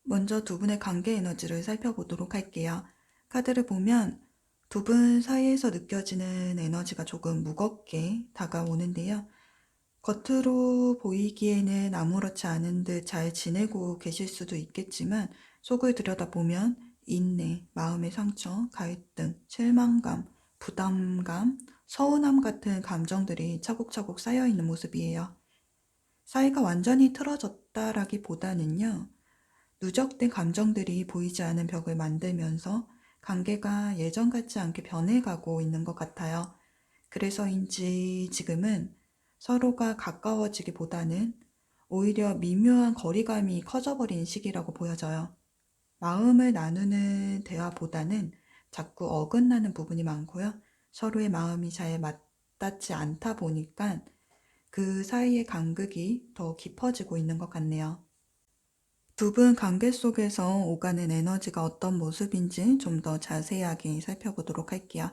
먼저 두 분의 관계 에너지를 살펴보도록 할게요. 카드를 보면 두 분 사이에서 느껴지는 에너지가 조금 무겁게 다가오는데요. 겉으로 보이기에는 아무렇지 않은 듯 잘 지내고 계실 수도 있겠지만 속을 들여다보면 인내, 마음의 상처, 갈등, 실망감, 부담감, 서운함 같은 감정들이 차곡차곡 쌓여있는 모습이에요. 사이가 완전히 틀어졌다라기보다는요. 누적된 감정들이 보이지 않은 벽을 만들면서 관계가 예전 같지 않게 변해가고 있는 것 같아요. 그래서인지 지금은 서로가 가까워지기보다는 오히려 미묘한 거리감이 커져버린 시기라고 보여져요. 마음을 나누는 대화보다는 자꾸 어긋나는 부분이 많고요. 서로의 마음이 잘 맞닿지 않다 보니까 그 사이의 간극이 더 깊어지고 있는 것 같네요. 두 분 관계 속에서 오가는 에너지가 어떤 모습인지 좀 더 자세하게 살펴보도록 할게요.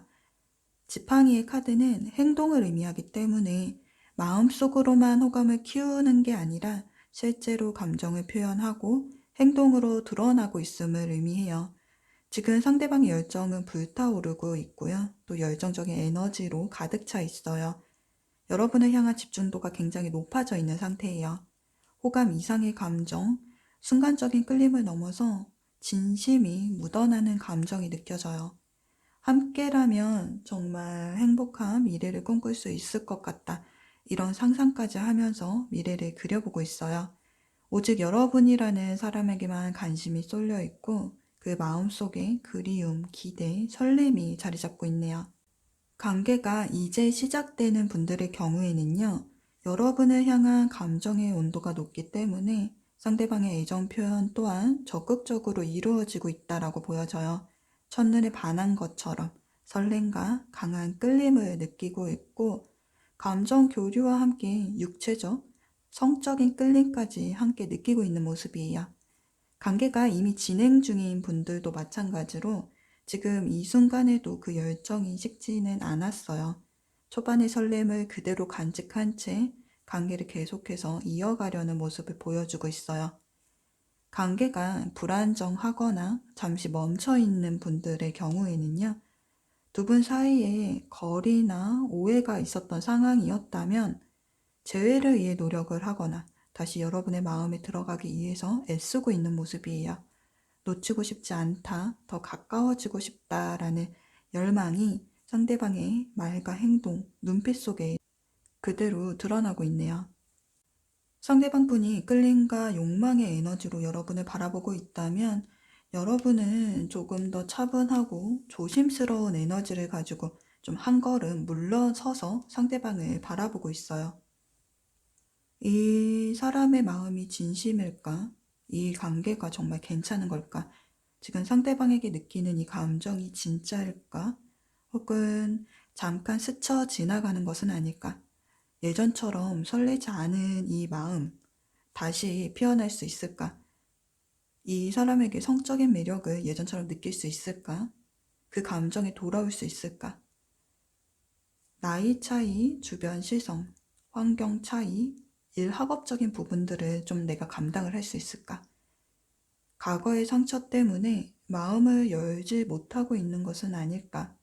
지팡이의 카드는 행동을 의미하기 때문에 마음속으로만 호감을 키우는 게 아니라 실제로 감정을 표현하고 행동으로 드러나고 있음을 의미해요. 지금 상대방의 열정은 불타오르고 있고요. 또 열정적인 에너지로 가득 차 있어요. 여러분을 향한 집중도가 굉장히 높아져 있는 상태예요. 호감 이상의 감정, 순간적인 끌림을 넘어서 진심이 묻어나는 감정이 느껴져요. 함께라면 정말 행복한 미래를 꿈꿀 수 있을 것 같다. 이런 상상까지 하면서 미래를 그려보고 있어요. 오직 여러분이라는 사람에게만 관심이 쏠려 있고 그 마음속에 그리움, 기대, 설렘이 자리 잡고 있네요. 관계가 이제 시작되는 분들의 경우에는요. 여러분을 향한 감정의 온도가 높기 때문에 상대방의 애정 표현 또한 적극적으로 이루어지고 있다라고 보여져요. 첫눈에 반한 것처럼 설렘과 강한 끌림을 느끼고 있고 감정 교류와 함께 육체적, 성적인 끌림까지 함께 느끼고 있는 모습이에요. 관계가 이미 진행 중인 분들도 마찬가지로 지금 이 순간에도 그 열정이 식지는 않았어요. 초반의 설렘을 그대로 간직한 채 관계를 계속해서 이어가려는 모습을 보여주고 있어요. 관계가 불안정하거나 잠시 멈춰있는 분들의 경우에는요. 두 분 사이에 거리나 오해가 있었던 상황이었다면 재회를 위해 노력을 하거나 다시 여러분의 마음에 들어가기 위해서 애쓰고 있는 모습이에요. 놓치고 싶지 않다, 더 가까워지고 싶다라는 열망이 상대방의 말과 행동, 눈빛 속에 그대로 드러나고 있네요. 상대방 분이 끌림과 욕망의 에너지로 여러분을 바라보고 있다면 여러분은 조금 더 차분하고 조심스러운 에너지를 가지고 좀 한 걸음 물러서서 상대방을 바라보고 있어요. 이 사람의 마음이 진심일까? 이 관계가 정말 괜찮은 걸까? 지금 상대방에게 느끼는 이 감정이 진짜일까? 혹은 잠깐 스쳐 지나가는 것은 아닐까? 예전처럼 설레지 않은 이 마음 다시 피어날 수 있을까? 이 사람에게 성적인 매력을 예전처럼 느낄 수 있을까? 그 감정에 돌아올 수 있을까? 나이 차이, 주변 시선, 환경 차이, 일 학업적인 부분들을 좀 내가 감당을 할 수 있을까? 과거의 상처 때문에 마음을 열지 못하고 있는 것은 아닐까?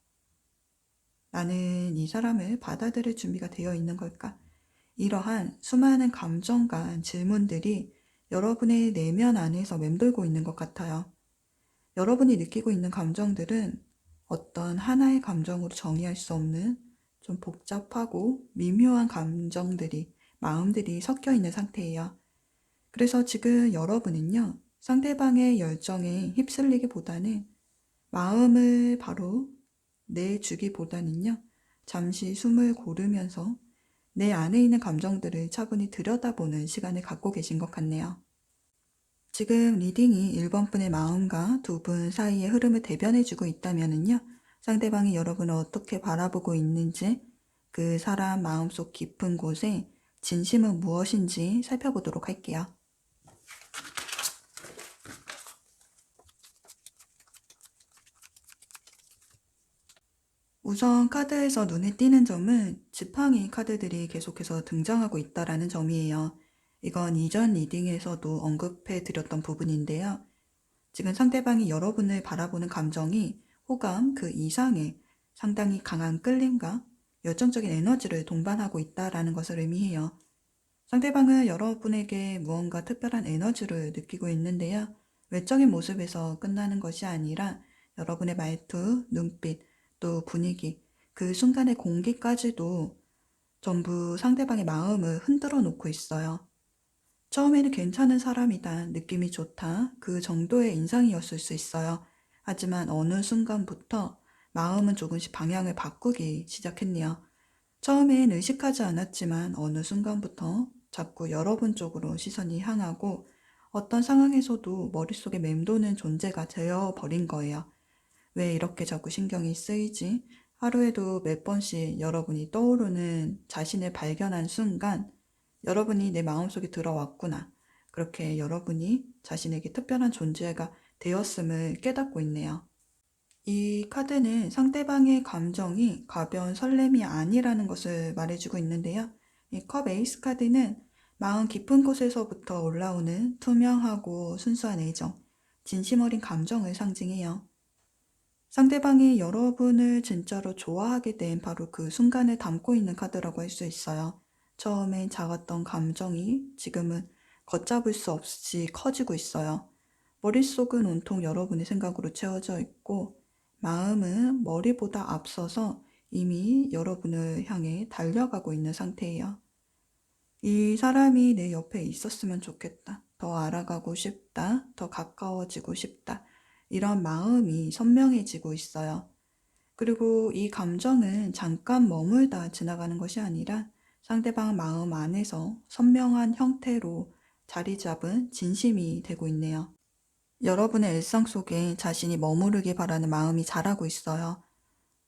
나는 이 사람을 받아들일 준비가 되어 있는 걸까? 이러한 수많은 감정과 질문들이 여러분의 내면 안에서 맴돌고 있는 것 같아요. 여러분이 느끼고 있는 감정들은 어떤 하나의 감정으로 정의할 수 없는 좀 복잡하고 미묘한 감정들이, 마음들이 섞여 있는 상태예요. 그래서 지금 여러분은요, 상대방의 열정에 휩쓸리기보다는 마음을 바로 내주기보다는요, 잠시 숨을 고르면서 내 안에 있는 감정들을 차분히 들여다보는 시간을 갖고 계신 것 같네요. 지금 리딩이 1번 분의 마음과 두 분 사이의 흐름을 대변해주고 있다면은요, 상대방이 여러분을 어떻게 바라보고 있는지, 그 사람 마음속 깊은 곳에 진심은 무엇인지 살펴보도록 할게요. 우선 카드에서 눈에 띄는 점은 지팡이 카드들이 계속해서 등장하고 있다라는 점이에요. 이건 이전 리딩에서도 언급해 드렸던 부분인데요. 지금 상대방이 여러분을 바라보는 감정이 호감 그 이상의 상당히 강한 끌림과 열정적인 에너지를 동반하고 있다라는 것을 의미해요. 상대방은 여러분에게 무언가 특별한 에너지를 느끼고 있는데요. 외적인 모습에서 끝나는 것이 아니라 여러분의 말투, 눈빛, 또 분위기, 그 순간의 공기까지도 전부 상대방의 마음을 흔들어 놓고 있어요. 처음에는 괜찮은 사람이다, 느낌이 좋다, 그 정도의 인상이었을 수 있어요. 하지만 어느 순간부터 마음은 조금씩 방향을 바꾸기 시작했네요. 처음엔 의식하지 않았지만 어느 순간부터 자꾸 여러분 쪽으로 시선이 향하고 어떤 상황에서도 머릿속에 맴도는 존재가 되어버린 거예요. 왜 이렇게 자꾸 신경이 쓰이지? 하루에도 몇 번씩 여러분이 떠오르는 자신을 발견한 순간 여러분이 내 마음속에 들어왔구나. 그렇게 여러분이 자신에게 특별한 존재가 되었음을 깨닫고 있네요. 이 카드는 상대방의 감정이 가벼운 설렘이 아니라는 것을 말해주고 있는데요. 이 컵 에이스 카드는 마음 깊은 곳에서부터 올라오는 투명하고 순수한 애정, 진심 어린 감정을 상징해요. 상대방이 여러분을 진짜로 좋아하게 된 바로 그 순간을 담고 있는 카드라고 할 수 있어요. 처음엔 작았던 감정이 지금은 걷잡을 수 없이 커지고 있어요. 머릿속은 온통 여러분의 생각으로 채워져 있고 마음은 머리보다 앞서서 이미 여러분을 향해 달려가고 있는 상태예요. 이 사람이 내 옆에 있었으면 좋겠다. 더 알아가고 싶다. 더 가까워지고 싶다. 이런 마음이 선명해지고 있어요. 그리고 이 감정은 잠깐 머물다 지나가는 것이 아니라 상대방 마음 안에서 선명한 형태로 자리 잡은 진심이 되고 있네요. 여러분의 일상 속에 자신이 머무르길 바라는 마음이 자라고 있어요.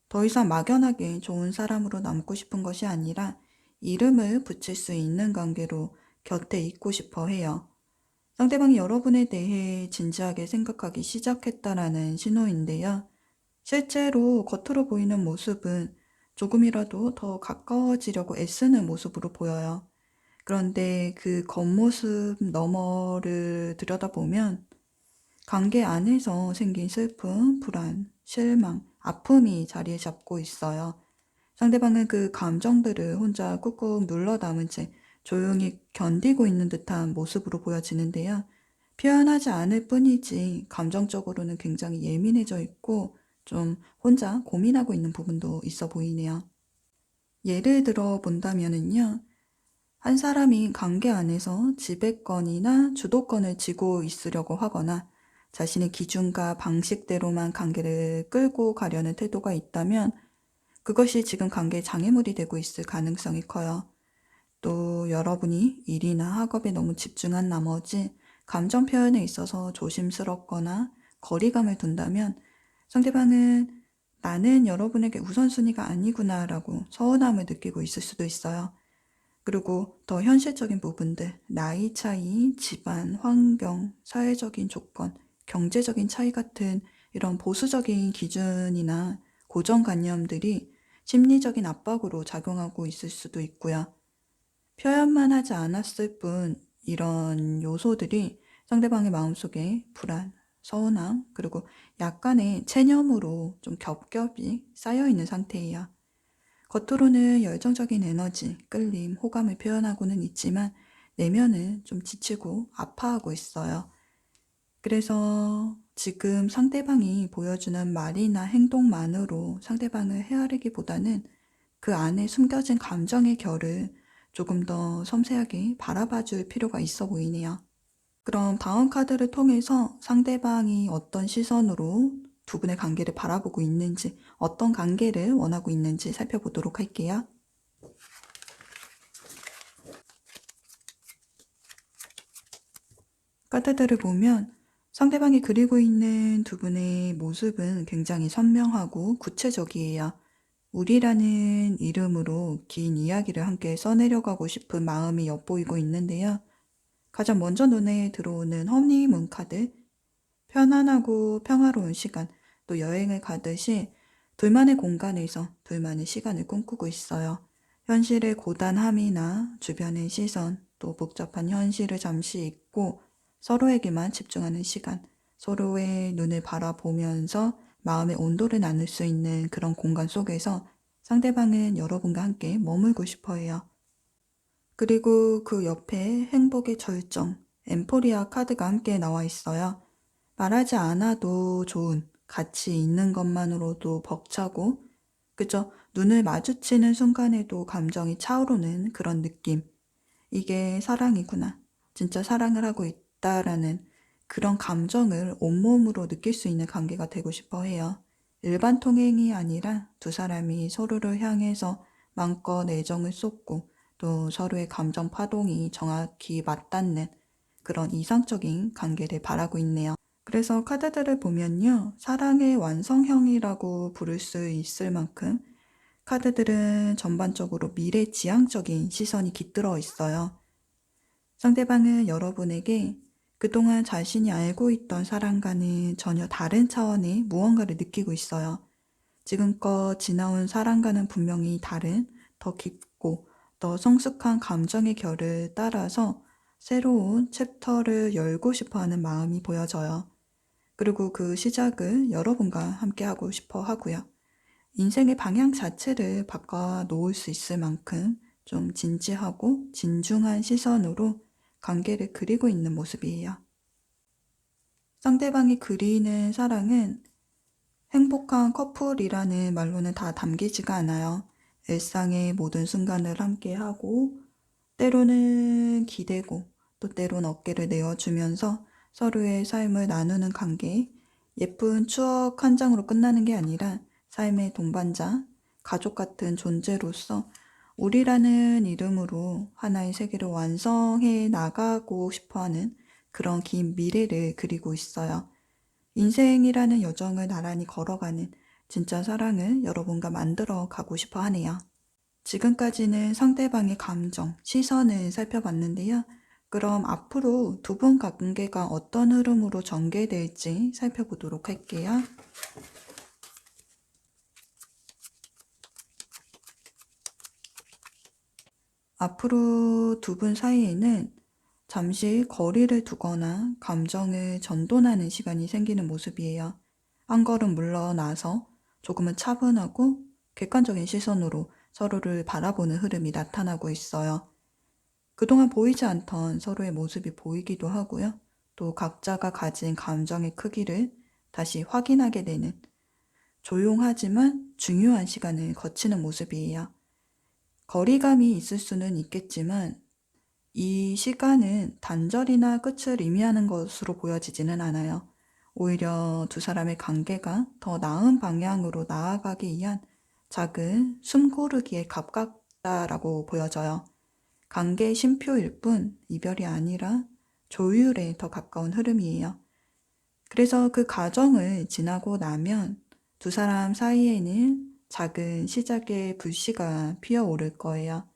더 이상 막연하게 좋은 사람으로 남고 싶은 것이 아니라 이름을 붙일 수 있는 관계로 곁에 있고 싶어 해요. 상대방이 여러분에 대해 진지하게 생각하기 시작했다라는 신호인데요. 실제로 겉으로 보이는 모습은 조금이라도 더 가까워지려고 애쓰는 모습으로 보여요. 그런데 그 겉모습 너머를 들여다보면 관계 안에서 생긴 슬픔, 불안, 실망, 아픔이 자리에 잡고 있어요. 상대방은 그 감정들을 혼자 꾹꾹 눌러 담은 채 조용히 견디고 있는 듯한 모습으로 보여지는데요. 표현하지 않을 뿐이지 감정적으로는 굉장히 예민해져 있고 좀 혼자 고민하고 있는 부분도 있어 보이네요. 예를 들어 본다면은요. 한 사람이 관계 안에서 지배권이나 주도권을 쥐고 있으려고 하거나 자신의 기준과 방식대로만 관계를 끌고 가려는 태도가 있다면 그것이 지금 관계의 장애물이 되고 있을 가능성이 커요. 또 여러분이 일이나 학업에 너무 집중한 나머지 감정 표현에 있어서 조심스럽거나 거리감을 둔다면 상대방은 나는 여러분에게 우선순위가 아니구나라고 서운함을 느끼고 있을 수도 있어요. 그리고 더 현실적인 부분들, 나이 차이, 집안, 환경, 사회적인 조건, 경제적인 차이 같은 이런 보수적인 기준이나 고정관념들이 심리적인 압박으로 작용하고 있을 수도 있고요. 표현만 하지 않았을 뿐 이런 요소들이 상대방의 마음속에 불안, 서운함, 그리고 약간의 체념으로 좀 겹겹이 쌓여있는 상태예요. 겉으로는 열정적인 에너지, 끌림, 호감을 표현하고는 있지만 내면은 좀 지치고 아파하고 있어요. 그래서 지금 상대방이 보여주는 말이나 행동만으로 상대방을 헤아리기보다는 그 안에 숨겨진 감정의 결을 조금 더 섬세하게 바라봐 줄 필요가 있어 보이네요. 그럼 다음 카드를 통해서 상대방이 어떤 시선으로 두 분의 관계를 바라보고 있는지, 어떤 관계를 원하고 있는지 살펴보도록 할게요. 카드들을 보면 상대방이 그리고 있는 두 분의 모습은 굉장히 선명하고 구체적이에요. 우리라는 이름으로 긴 이야기를 함께 써내려가고 싶은 마음이 엿보이고 있는데요. 가장 먼저 눈에 들어오는 허니문 카드, 편안하고 평화로운 시간, 또 여행을 가듯이 둘만의 공간에서 둘만의 시간을 꿈꾸고 있어요. 현실의 고단함이나 주변의 시선, 또 복잡한 현실을 잠시 잊고 서로에게만 집중하는 시간, 서로의 눈을 바라보면서 마음의 온도를 나눌 수 있는 그런 공간 속에서 상대방은 여러분과 함께 머물고 싶어 해요. 그리고 그 옆에 행복의 절정, 엠포리아 카드가 함께 나와 있어요. 말하지 않아도 좋은, 같이 있는 것만으로도 벅차고, 그저 눈을 마주치는 순간에도 감정이 차오르는 그런 느낌. 이게 사랑이구나. 진짜 사랑을 하고 있다라는 그런 감정을 온몸으로 느낄 수 있는 관계가 되고 싶어 해요. 일반 통행이 아니라 두 사람이 서로를 향해서 마음껏 애정을 쏟고 또 서로의 감정 파동이 정확히 맞닿는 그런 이상적인 관계를 바라고 있네요. 그래서 카드들을 보면요. 사랑의 완성형이라고 부를 수 있을 만큼 카드들은 전반적으로 미래지향적인 시선이 깃들어 있어요. 상대방은 여러분에게 그동안 자신이 알고 있던 사랑과는 전혀 다른 차원의 무언가를 느끼고 있어요. 지금껏 지나온 사랑과는 분명히 다른 더 깊고 더 성숙한 감정의 결을 따라서 새로운 챕터를 열고 싶어 하는 마음이 보여져요. 그리고 그 시작을 여러분과 함께 하고 싶어 하고요. 인생의 방향 자체를 바꿔 놓을 수 있을 만큼 좀 진지하고 진중한 시선으로 관계를 그리고 있는 모습이에요. 상대방이 그리는 사랑은 행복한 커플이라는 말로는 다 담기지가 않아요. 일상의 모든 순간을 함께하고 때로는 기대고 또 때론 어깨를 내어주면서 서로의 삶을 나누는 관계, 예쁜 추억 한 장으로 끝나는 게 아니라 삶의 동반자, 가족 같은 존재로서 우리라는 이름으로 하나의 세계를 완성해 나가고 싶어하는 그런 긴 미래를 그리고 있어요. 인생이라는 여정을 나란히 걸어가는 진짜 사랑을 여러분과 만들어 가고 싶어 하네요. 지금까지는 상대방의 감정, 시선을 살펴봤는데요. 그럼 앞으로 두 분 관계가 어떤 흐름으로 전개될지 살펴보도록 할게요. 앞으로 두 분 사이에는 잠시 거리를 두거나 감정을 전돈하는 시간이 생기는 모습이에요. 한 걸음 물러나서 조금은 차분하고 객관적인 시선으로 서로를 바라보는 흐름이 나타나고 있어요. 그동안 보이지 않던 서로의 모습이 보이기도 하고요. 또 각자가 가진 감정의 크기를 다시 확인하게 되는 조용하지만 중요한 시간을 거치는 모습이에요. 거리감이 있을 수는 있겠지만 이 시간은 단절이나 끝을 의미하는 것으로 보여지지는 않아요. 오히려 두 사람의 관계가 더 나은 방향으로 나아가기 위한 작은 숨고르기에 가깝다라고 보여져요. 관계의 쉼표일 뿐 이별이 아니라 조율에 더 가까운 흐름이에요. 그래서 그 과정을 지나고 나면 두 사람 사이에는 작은 시작의 불씨가 피어오를 거예요.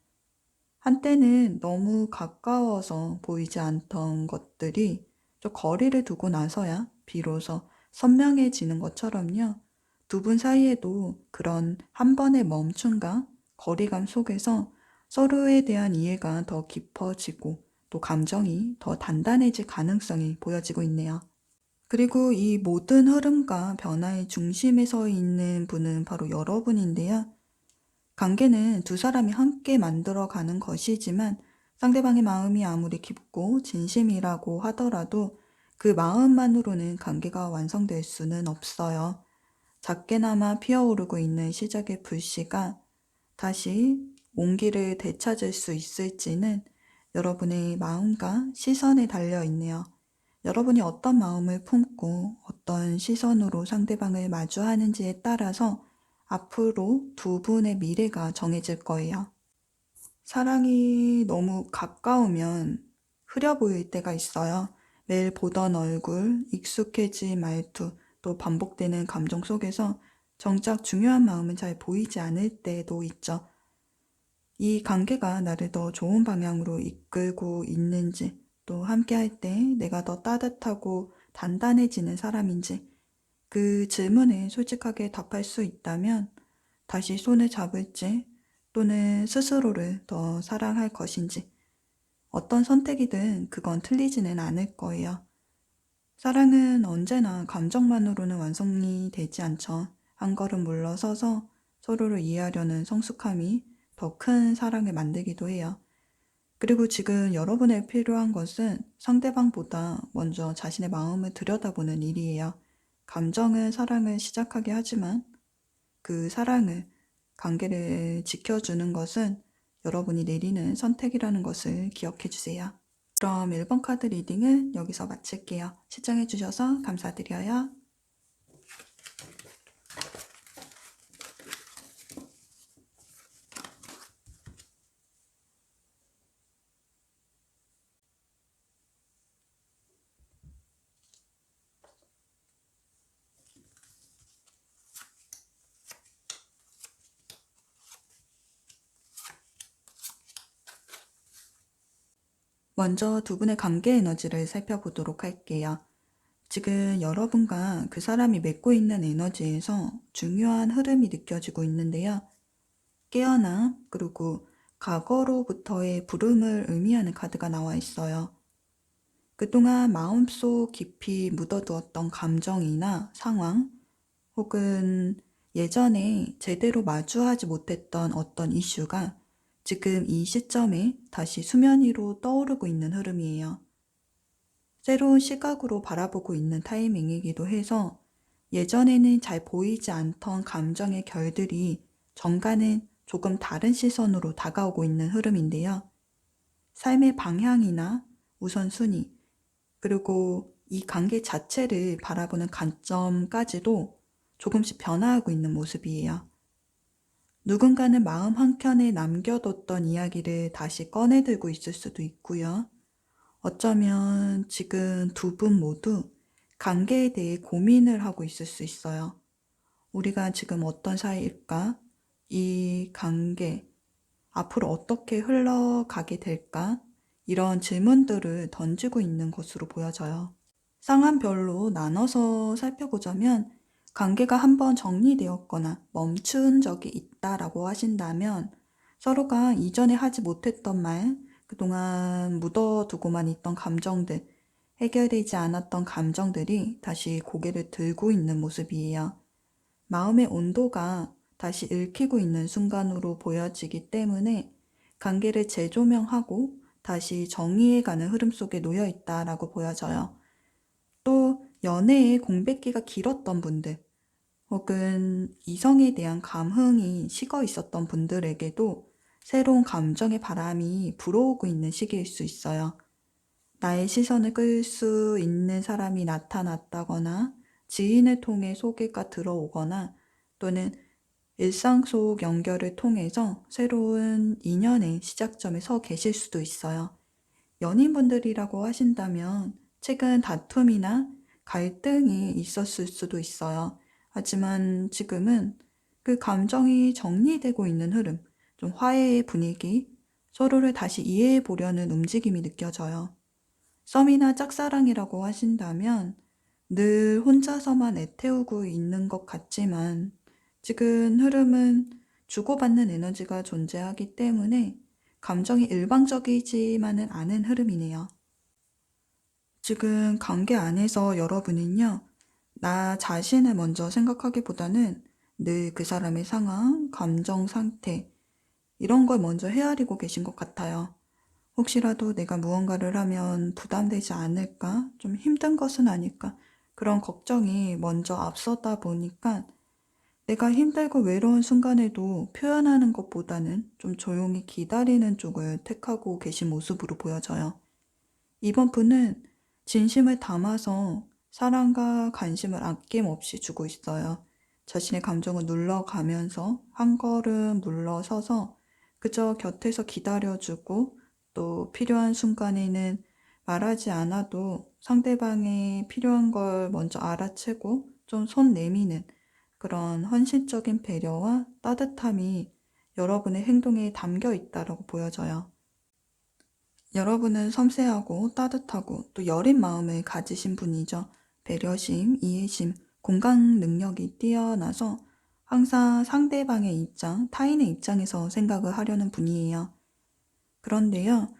한때는 너무 가까워서 보이지 않던 것들이 좀 거리를 두고 나서야 비로소 선명해지는 것처럼요. 두 분 사이에도 그런 한 번의 멈춤과 거리감 속에서 서로에 대한 이해가 더 깊어지고 또 감정이 더 단단해질 가능성이 보여지고 있네요. 그리고 이 모든 흐름과 변화의 중심에 서 있는 분은 바로 여러분인데요. 관계는 두 사람이 함께 만들어가는 것이지만 상대방의 마음이 아무리 깊고 진심이라고 하더라도 그 마음만으로는 관계가 완성될 수는 없어요. 작게나마 피어오르고 있는 시작의 불씨가 다시 온기를 되찾을 수 있을지는 여러분의 마음과 시선에 달려 있네요. 여러분이 어떤 마음을 품고 어떤 시선으로 상대방을 마주하는지에 따라서 앞으로 두 분의 미래가 정해질 거예요. 사랑이 너무 가까우면 흐려 보일 때가 있어요. 매일 보던 얼굴, 익숙해진 말투, 또 반복되는 감정 속에서 정작 중요한 마음은 잘 보이지 않을 때도 있죠. 이 관계가 나를 더 좋은 방향으로 이끌고 있는지, 또 함께할 때 내가 더 따뜻하고 단단해지는 사람인지, 그 질문에 솔직하게 답할 수 있다면 다시 손을 잡을지 또는 스스로를 더 사랑할 것인지 어떤 선택이든 그건 틀리지는 않을 거예요. 사랑은 언제나 감정만으로는 완성이 되지 않죠. 한 걸음 물러서서 서로를 이해하려는 성숙함이 더 큰 사랑을 만들기도 해요. 그리고 지금 여러분에 필요한 것은 상대방보다 먼저 자신의 마음을 들여다보는 일이에요. 감정은 사랑을 시작하게 하지만 그 사랑을, 관계를 지켜주는 것은 여러분이 내리는 선택이라는 것을 기억해 주세요. 그럼 1번 카드 리딩은 여기서 마칠게요. 시청해 주셔서 감사드려요. 먼저 두 분의 관계 에너지를 살펴보도록 할게요. 지금 여러분과 그 사람이 맺고 있는 에너지에서 중요한 흐름이 느껴지고 있는데요. 깨어남, 그리고 과거로부터의 부름을 의미하는 카드가 나와 있어요. 그동안 마음속 깊이 묻어두었던 감정이나 상황, 혹은 예전에 제대로 마주하지 못했던 어떤 이슈가 지금 이 시점에 다시 수면 위로 떠오르고 있는 흐름이에요. 새로운 시각으로 바라보고 있는 타이밍이기도 해서 예전에는 잘 보이지 않던 감정의 결들이 정가는 조금 다른 시선으로 다가오고 있는 흐름인데요. 삶의 방향이나 우선순위, 그리고 이 관계 자체를 바라보는 관점까지도 조금씩 변화하고 있는 모습이에요. 누군가는 마음 한켠에 남겨뒀던 이야기를 다시 꺼내들고 있을 수도 있고요. 어쩌면 지금 두 분 모두 관계에 대해 고민을 하고 있을 수 있어요. 우리가 지금 어떤 사이일까? 이 관계, 앞으로 어떻게 흘러가게 될까? 이런 질문들을 던지고 있는 것으로 보여져요. 상황별로 나눠서 살펴보자면 관계가 한번 정리되었거나 멈춘 적이 있다라고 하신다면 서로가 이전에 하지 못했던 말, 그동안 묻어두고만 있던 감정들, 해결되지 않았던 감정들이 다시 고개를 들고 있는 모습이에요. 마음의 온도가 다시 읽히고 있는 순간으로 보여지기 때문에 관계를 재조명하고 다시 정의해가는 흐름 속에 놓여 있다라고 보여져요. 또 연애의 공백기가 길었던 분들, 혹은 이성에 대한 감흥이 식어 있었던 분들에게도 새로운 감정의 바람이 불어오고 있는 시기일 수 있어요. 나의 시선을 끌 수 있는 사람이 나타났다거나 지인을 통해 소개가 들어오거나 또는 일상 속 연결을 통해서 새로운 인연의 시작점에 서 계실 수도 있어요. 연인분들이라고 하신다면 최근 다툼이나 갈등이 있었을 수도 있어요. 하지만 지금은 그 감정이 정리되고 있는 흐름, 좀 화해의 분위기, 서로를 다시 이해해 보려는 움직임이 느껴져요. 썸이나 짝사랑이라고 하신다면 늘 혼자서만 애태우고 있는 것 같지만 지금 흐름은 주고받는 에너지가 존재하기 때문에 감정이 일방적이지만은 않은 흐름이네요. 지금 관계 안에서 여러분은요, 나 자신을 먼저 생각하기보다는 늘 그 사람의 상황, 감정 상태, 이런 걸 먼저 헤아리고 계신 것 같아요. 혹시라도 내가 무언가를 하면 부담되지 않을까? 좀 힘든 것은 아닐까? 그런 걱정이 먼저 앞서다 보니까 내가 힘들고 외로운 순간에도 표현하는 것보다는 좀 조용히 기다리는 쪽을 택하고 계신 모습으로 보여져요. 이번 분은 진심을 담아서 사랑과 관심을 아낌없이 주고 있어요. 자신의 감정을 눌러가면서 한 걸음 물러서서 그저 곁에서 기다려주고 또 필요한 순간에는 말하지 않아도 상대방이 필요한 걸 먼저 알아채고 좀 손 내미는 그런 헌신적인 배려와 따뜻함이 여러분의 행동에 담겨 있다고 보여져요. 여러분은 섬세하고 따뜻하고 또 여린 마음을 가지신 분이죠. 배려심, 이해심, 공감 능력이 뛰어나서 항상 상대방의 입장, 타인의 입장에서 생각을 하려는 분이에요. 그런데요,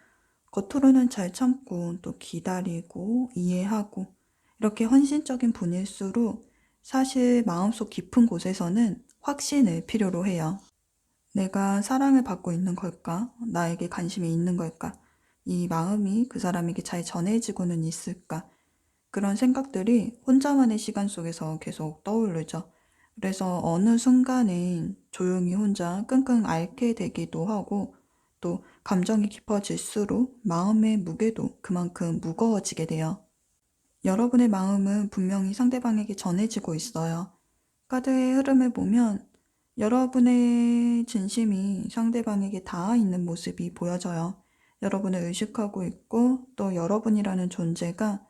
겉으로는 잘 참고 또 기다리고 이해하고 이렇게 헌신적인 분일수록 사실 마음속 깊은 곳에서는 확신을 필요로 해요. 내가 사랑을 받고 있는 걸까? 나에게 관심이 있는 걸까? 이 마음이 그 사람에게 잘 전해지고는 있을까? 그런 생각들이 혼자만의 시간 속에서 계속 떠오르죠. 그래서 어느 순간엔 조용히 혼자 끙끙 앓게 되기도 하고 또 감정이 깊어질수록 마음의 무게도 그만큼 무거워지게 돼요. 여러분의 마음은 분명히 상대방에게 전해지고 있어요. 카드의 흐름을 보면 여러분의 진심이 상대방에게 닿아 있는 모습이 보여져요. 여러분을 의식하고 있고 또 여러분이라는 존재가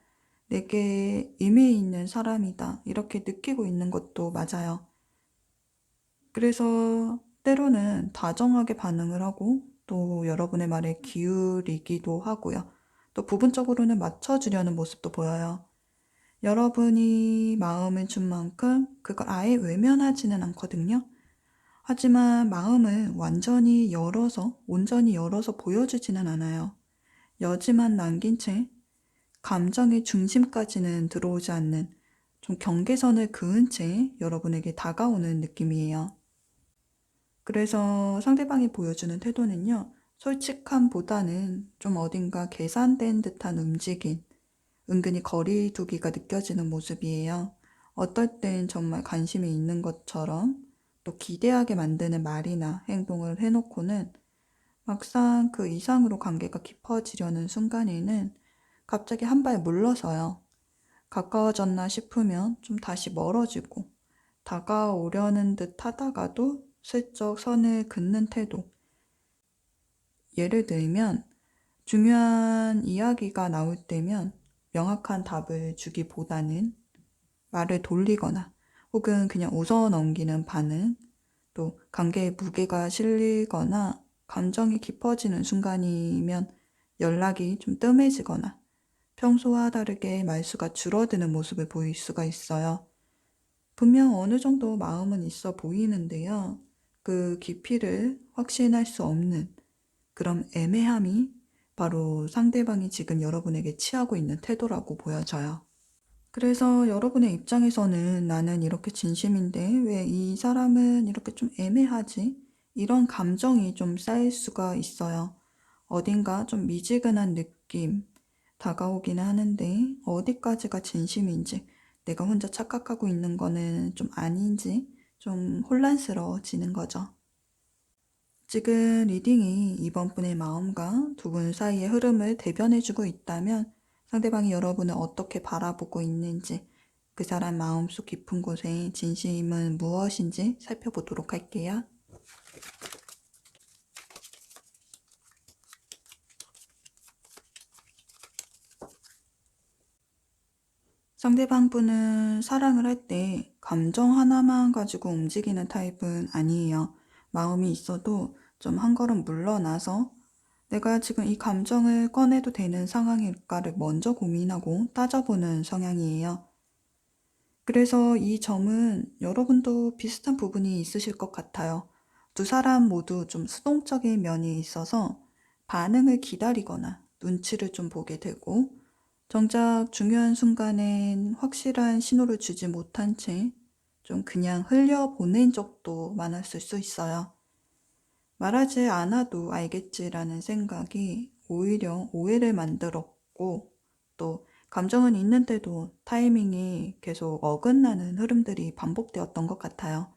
내게 의미 있는 사람이다. 이렇게 느끼고 있는 것도 맞아요. 그래서 때로는 다정하게 반응을 하고 또 여러분의 말에 기울이기도 하고요. 또 부분적으로는 맞춰주려는 모습도 보여요. 여러분이 마음을 준 만큼 그걸 아예 외면하지는 않거든요. 하지만 마음을 완전히 열어서, 온전히 열어서 보여주지는 않아요. 여지만 남긴 채 감정의 중심까지는 들어오지 않는 좀 경계선을 그은 채 여러분에게 다가오는 느낌이에요. 그래서 상대방이 보여주는 태도는요, 솔직함보다는 좀 어딘가 계산된 듯한 움직임, 은근히 거리 두기가 느껴지는 모습이에요. 어떨 땐 정말 관심이 있는 것처럼 또 기대하게 만드는 말이나 행동을 해놓고는 막상 그 이상으로 관계가 깊어지려는 순간에는 갑자기 한 발 물러서요. 가까워졌나 싶으면 좀 다시 멀어지고 다가오려는 듯 하다가도 슬쩍 선을 긋는 태도. 예를 들면 중요한 이야기가 나올 때면 명확한 답을 주기보다는 말을 돌리거나 혹은 그냥 웃어 넘기는 반응, 또 관계에 무게가 실리거나 감정이 깊어지는 순간이면 연락이 좀 뜸해지거나 평소와 다르게 말수가 줄어드는 모습을 보일 수가 있어요. 분명 어느 정도 마음은 있어 보이는데요. 그 깊이를 확신할 수 없는 그런 애매함이 바로 상대방이 지금 여러분에게 취하고 있는 태도라고 보여져요. 그래서 여러분의 입장에서는 나는 이렇게 진심인데 왜 이 사람은 이렇게 좀 애매하지? 이런 감정이 좀 쌓일 수가 있어요. 어딘가 좀 미지근한 느낌 다가오기는 하는데 어디까지가 진심인지 내가 혼자 착각하고 있는 거는 좀 아닌지 좀 혼란스러워지는 거죠. 지금 리딩이 이번 분의 마음과 두 분 사이의 흐름을 대변해주고 있다면 상대방이 여러분을 어떻게 바라보고 있는지 그 사람 마음속 깊은 곳에 진심은 무엇인지 살펴보도록 할게요. 상대방 분은 사랑을 할 때 감정 하나만 가지고 움직이는 타입은 아니에요. 마음이 있어도 좀 한 걸음 물러나서 내가 지금 이 감정을 꺼내도 되는 상황일까를 먼저 고민하고 따져보는 성향이에요. 그래서 이 점은 여러분도 비슷한 부분이 있으실 것 같아요. 두 사람 모두 좀 수동적인 면이 있어서 반응을 기다리거나 눈치를 좀 보게 되고 정작 중요한 순간엔 확실한 신호를 주지 못한 채 좀 그냥 흘려보낸 적도 많았을 수 있어요. 말하지 않아도 알겠지라는 생각이 오히려 오해를 만들었고 또 감정은 있는데도 타이밍이 계속 어긋나는 흐름들이 반복되었던 것 같아요.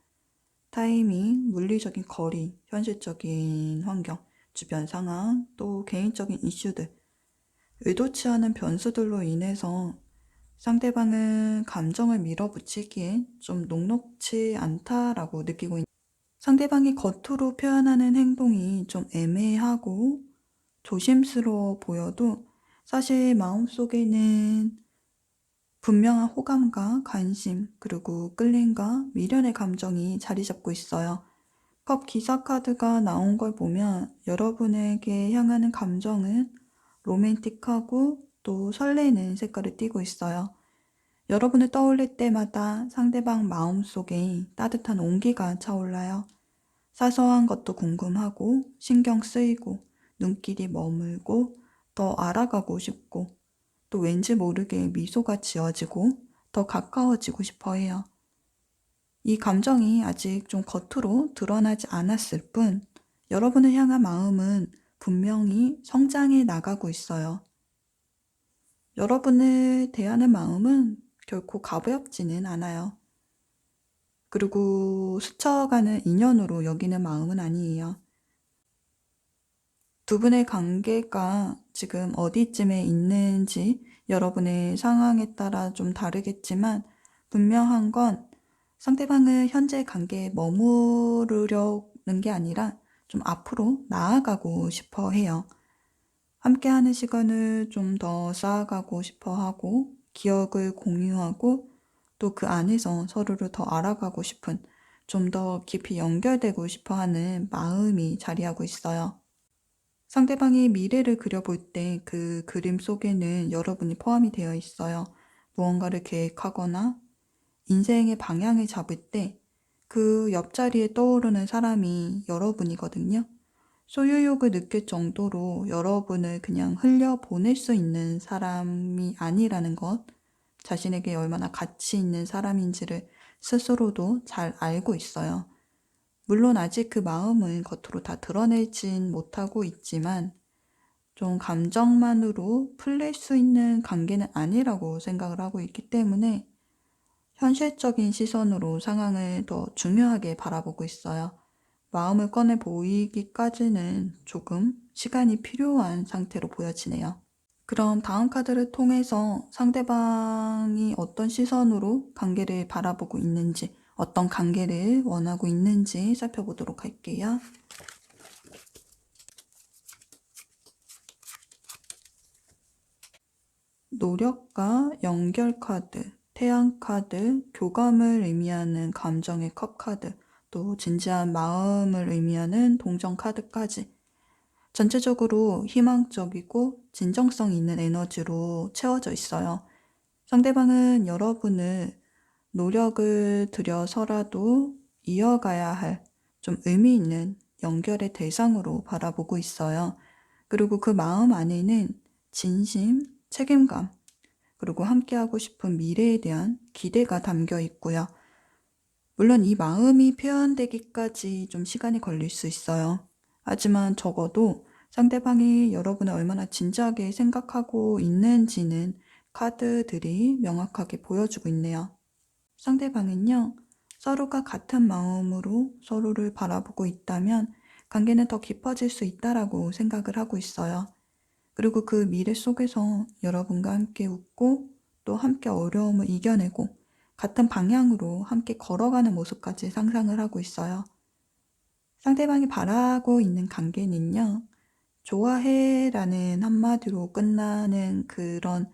타이밍, 물리적인 거리, 현실적인 환경, 주변 상황, 또 개인적인 이슈들, 의도치 않은 변수들로 인해서 상대방은 감정을 밀어붙이기엔 좀 녹록치 않다라고 느끼고 있는, 상대방이 겉으로 표현하는 행동이 좀 애매하고 조심스러워 보여도 사실 마음속에는 분명한 호감과 관심, 그리고 끌림과 미련의 감정이 자리 잡고 있어요. 컵 기사 카드가 나온 걸 보면 여러분에게 향하는 감정은 로맨틱하고 또 설레는 색깔을 띠고 있어요. 여러분을 떠올릴 때마다 상대방 마음속에 따뜻한 온기가 차올라요. 사소한 것도 궁금하고 신경 쓰이고 눈길이 머물고 더 알아가고 싶고 또 왠지 모르게 미소가 지어지고 더 가까워지고 싶어 해요. 이 감정이 아직 좀 겉으로 드러나지 않았을 뿐 여러분을 향한 마음은 분명히 성장해 나가고 있어요. 여러분을 대하는 마음은 결코 가볍지는 않아요. 그리고 스쳐가는 인연으로 여기는 마음은 아니에요. 두 분의 관계가 지금 어디쯤에 있는지 여러분의 상황에 따라 좀 다르겠지만 분명한 건 상대방은 현재 관계에 머무르려는 게 아니라 좀 앞으로 나아가고 싶어 해요. 함께하는 시간을 좀 더 쌓아가고 싶어 하고 기억을 공유하고 또 그 안에서 서로를 더 알아가고 싶은, 좀 더 깊이 연결되고 싶어 하는 마음이 자리하고 있어요. 상대방이 미래를 그려볼 때 그 그림 속에는 여러분이 포함이 되어 있어요. 무언가를 계획하거나 인생의 방향을 잡을 때 그 옆자리에 떠오르는 사람이 여러분이거든요. 소유욕을 느낄 정도로 여러분을 그냥 흘려보낼 수 있는 사람이 아니라는 것, 자신에게 얼마나 가치 있는 사람인지를 스스로도 잘 알고 있어요. 물론 아직 그 마음은 겉으로 다 드러내진 못하고 있지만 좀 감정만으로 풀릴 수 있는 관계는 아니라고 생각을 하고 있기 때문에 현실적인 시선으로 상황을 더 중요하게 바라보고 있어요. 마음을 꺼내 보이기까지는 조금 시간이 필요한 상태로 보여지네요. 그럼 다음 카드를 통해서 상대방이 어떤 시선으로 관계를 바라보고 있는지, 어떤 관계를 원하고 있는지 살펴보도록 할게요. 노력과 연결 카드, 태양 카드, 교감을 의미하는 감정의 컵 카드, 또 진지한 마음을 의미하는 동정 카드까지 전체적으로 희망적이고 진정성 있는 에너지로 채워져 있어요. 상대방은 여러분을 노력을 들여서라도 이어가야 할 좀 의미 있는 연결의 대상으로 바라보고 있어요. 그리고 그 마음 안에는 진심, 책임감, 그리고 함께하고 싶은 미래에 대한 기대가 담겨 있고요. 물론 이 마음이 표현되기까지 좀 시간이 걸릴 수 있어요. 하지만 적어도 상대방이 여러분을 얼마나 진지하게 생각하고 있는지는 카드들이 명확하게 보여주고 있네요. 상대방은요, 서로가 같은 마음으로 서로를 바라보고 있다면 관계는 더 깊어질 수 있다라고 생각을 하고 있어요. 그리고 그 미래 속에서 여러분과 함께 웃고 또 함께 어려움을 이겨내고 같은 방향으로 함께 걸어가는 모습까지 상상을 하고 있어요. 상대방이 바라고 있는 관계는요, 좋아해라는 한마디로 끝나는 그런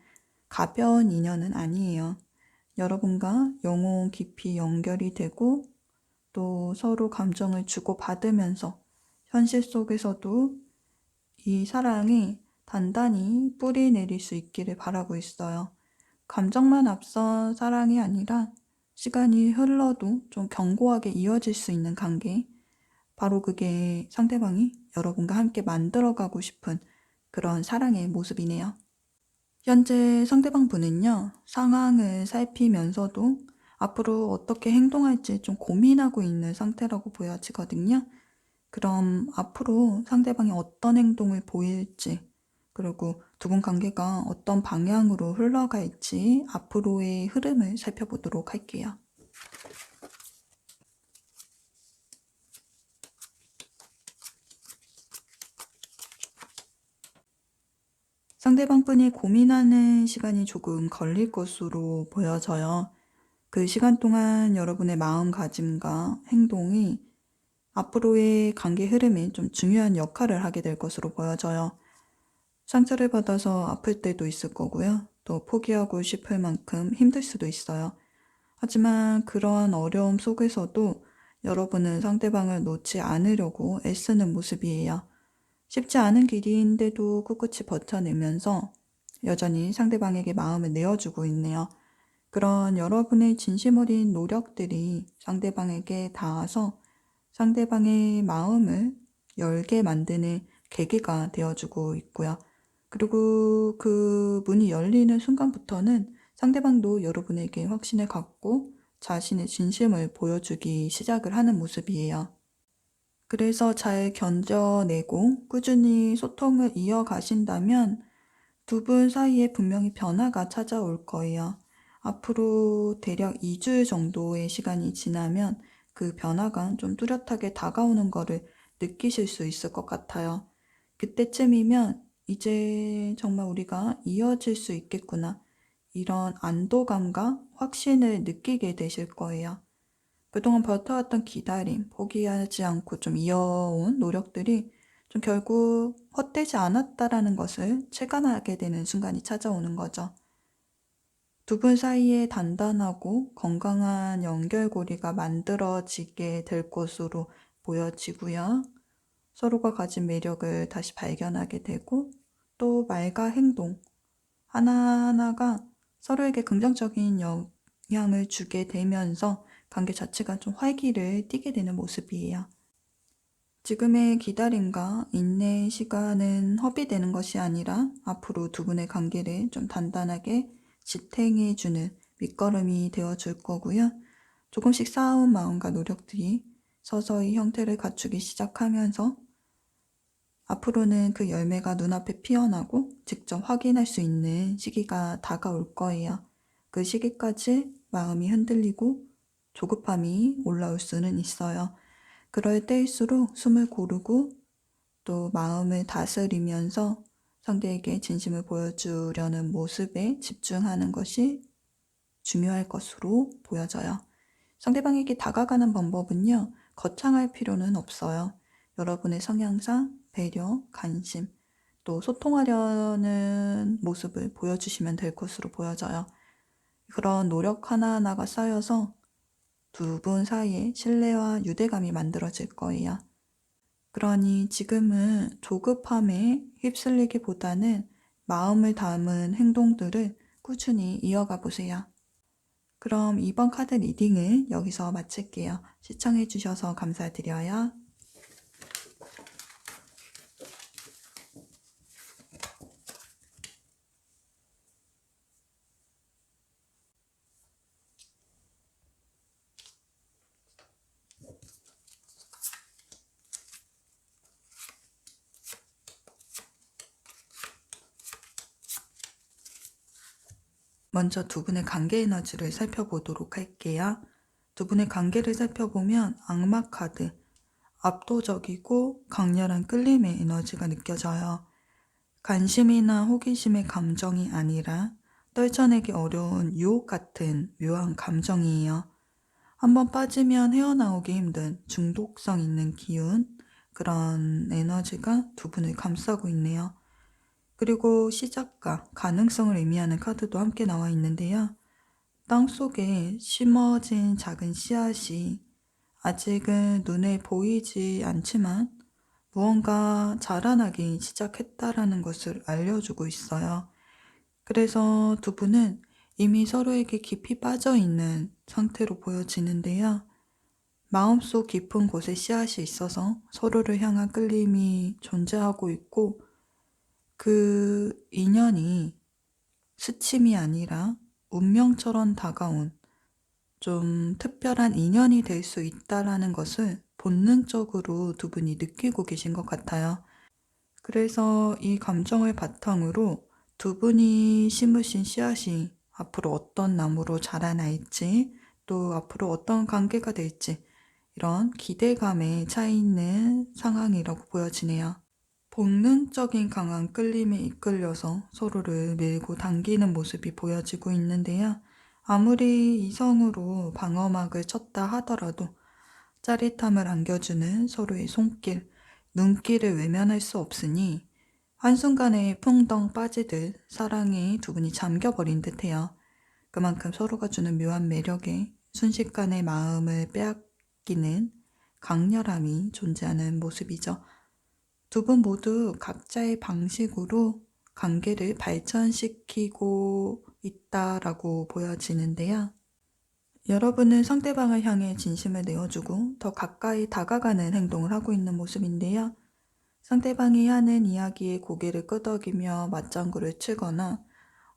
가벼운 인연은 아니에요. 여러분과 영혼 깊이 연결이 되고 또 서로 감정을 주고받으면서 현실 속에서도 이 사랑이 단단히 뿌리 내릴 수 있기를 바라고 있어요. 감정만 앞선 사랑이 아니라 시간이 흘러도 좀 견고하게 이어질 수 있는 관계, 바로 그게 상대방이 여러분과 함께 만들어가고 싶은 그런 사랑의 모습이네요. 현재 상대방 분은요, 상황을 살피면서도 앞으로 어떻게 행동할지 좀 고민하고 있는 상태라고 보여지거든요. 그럼 앞으로 상대방이 어떤 행동을 보일지, 그리고 두 분 관계가 어떤 방향으로 흘러갈지 앞으로의 흐름을 살펴보도록 할게요. 상대방분이 고민하는 시간이 조금 걸릴 것으로 보여져요. 그 시간 동안 여러분의 마음가짐과 행동이 앞으로의 관계 흐름에 좀 중요한 역할을 하게 될 것으로 보여져요. 상처를 받아서 아플 때도 있을 거고요. 또 포기하고 싶을 만큼 힘들 수도 있어요. 하지만 그러한 어려움 속에서도 여러분은 상대방을 놓지 않으려고 애쓰는 모습이에요. 쉽지 않은 길인데도 꿋꿋이 버텨내면서 여전히 상대방에게 마음을 내어주고 있네요. 그런 여러분의 진심 어린 노력들이 상대방에게 닿아서 상대방의 마음을 열게 만드는 계기가 되어주고 있고요. 그리고 그 문이 열리는 순간부터는 상대방도 여러분에게 확신을 갖고 자신의 진심을 보여주기 시작을 하는 모습이에요. 그래서 잘 견뎌내고 꾸준히 소통을 이어가신다면 두 분 사이에 분명히 변화가 찾아올 거예요. 앞으로 대략 2주 정도의 시간이 지나면 그 변화가 좀 뚜렷하게 다가오는 거를 느끼실 수 있을 것 같아요. 그때쯤이면 이제 정말 우리가 이어질 수 있겠구나. 이런 안도감과 확신을 느끼게 되실 거예요. 그동안 버텨왔던 기다림, 포기하지 않고 좀 이어온 노력들이 좀 결국 헛되지 않았다라는 것을 체감하게 되는 순간이 찾아오는 거죠. 두 분 사이에 단단하고 건강한 연결고리가 만들어지게 될 것으로 보여지고요. 서로가 가진 매력을 다시 발견하게 되고 또 말과 행동 하나하나가 서로에게 긍정적인 영향을 주게 되면서 관계 자체가 좀 활기를 띠게 되는 모습이에요. 지금의 기다림과 인내의 시간은 허비되는 것이 아니라 앞으로 두 분의 관계를 좀 단단하게 지탱해주는 밑거름이 되어줄 거고요. 조금씩 쌓아온 마음과 노력들이 서서히 형태를 갖추기 시작하면서 앞으로는 그 열매가 눈앞에 피어나고 직접 확인할 수 있는 시기가 다가올 거예요. 그 시기까지 마음이 흔들리고 조급함이 올라올 수는 있어요. 그럴 때일수록 숨을 고르고 또 마음을 다스리면서 상대에게 진심을 보여주려는 모습에 집중하는 것이 중요할 것으로 보여져요. 상대방에게 다가가는 방법은요, 거창할 필요는 없어요. 여러분의 성향상 배려, 관심, 또 소통하려는 모습을 보여주시면 될 것으로 보여져요. 그런 노력 하나하나가 쌓여서 두 분 사이에 신뢰와 유대감이 만들어질 거예요. 그러니 지금은 조급함에 휩쓸리기보다는 마음을 담은 행동들을 꾸준히 이어가 보세요. 그럼 이번 카드 리딩을 여기서 마칠게요. 시청해주셔서 감사드려요. 먼저 두 분의 관계 에너지를 살펴보도록 할게요. 두 분의 관계를 살펴보면 악마 카드, 압도적이고 강렬한 끌림의 에너지가 느껴져요. 관심이나 호기심의 감정이 아니라 떨쳐내기 어려운 유혹 같은 묘한 감정이에요. 한번 빠지면 헤어나오기 힘든 중독성 있는 기운, 그런 에너지가 두 분을 감싸고 있네요. 그리고 시작과 가능성을 의미하는 카드도 함께 나와 있는데요. 땅속에 심어진 작은 씨앗이 아직은 눈에 보이지 않지만 무언가 자라나기 시작했다라는 것을 알려주고 있어요. 그래서 두 분은 이미 서로에게 깊이 빠져 있는 상태로 보여지는데요. 마음속 깊은 곳에 씨앗이 있어서 서로를 향한 끌림이 존재하고 있고 그 인연이 스침이 아니라 운명처럼 다가온 좀 특별한 인연이 될 수 있다라는 것을 본능적으로 두 분이 느끼고 계신 것 같아요. 그래서 이 감정을 바탕으로 두 분이 심으신 씨앗이 앞으로 어떤 나무로 자라날지 또 앞으로 어떤 관계가 될지 이런 기대감에 차 있는 상황이라고 보여지네요. 본능적인 강한 끌림에 이끌려서 서로를 밀고 당기는 모습이 보여지고 있는데요. 아무리 이성으로 방어막을 쳤다 하더라도 짜릿함을 안겨주는 서로의 손길, 눈길을 외면할 수 없으니 한순간에 풍덩 빠지듯 사랑에 두 분이 잠겨버린 듯해요. 그만큼 서로가 주는 묘한 매력에 순식간에 마음을 빼앗기는 강렬함이 존재하는 모습이죠. 두 분 모두 각자의 방식으로 관계를 발전시키고 있다라고 보여지는데요. 여러분은 상대방을 향해 진심을 내어주고 더 가까이 다가가는 행동을 하고 있는 모습인데요. 상대방이 하는 이야기에 고개를 끄덕이며 맞장구를 치거나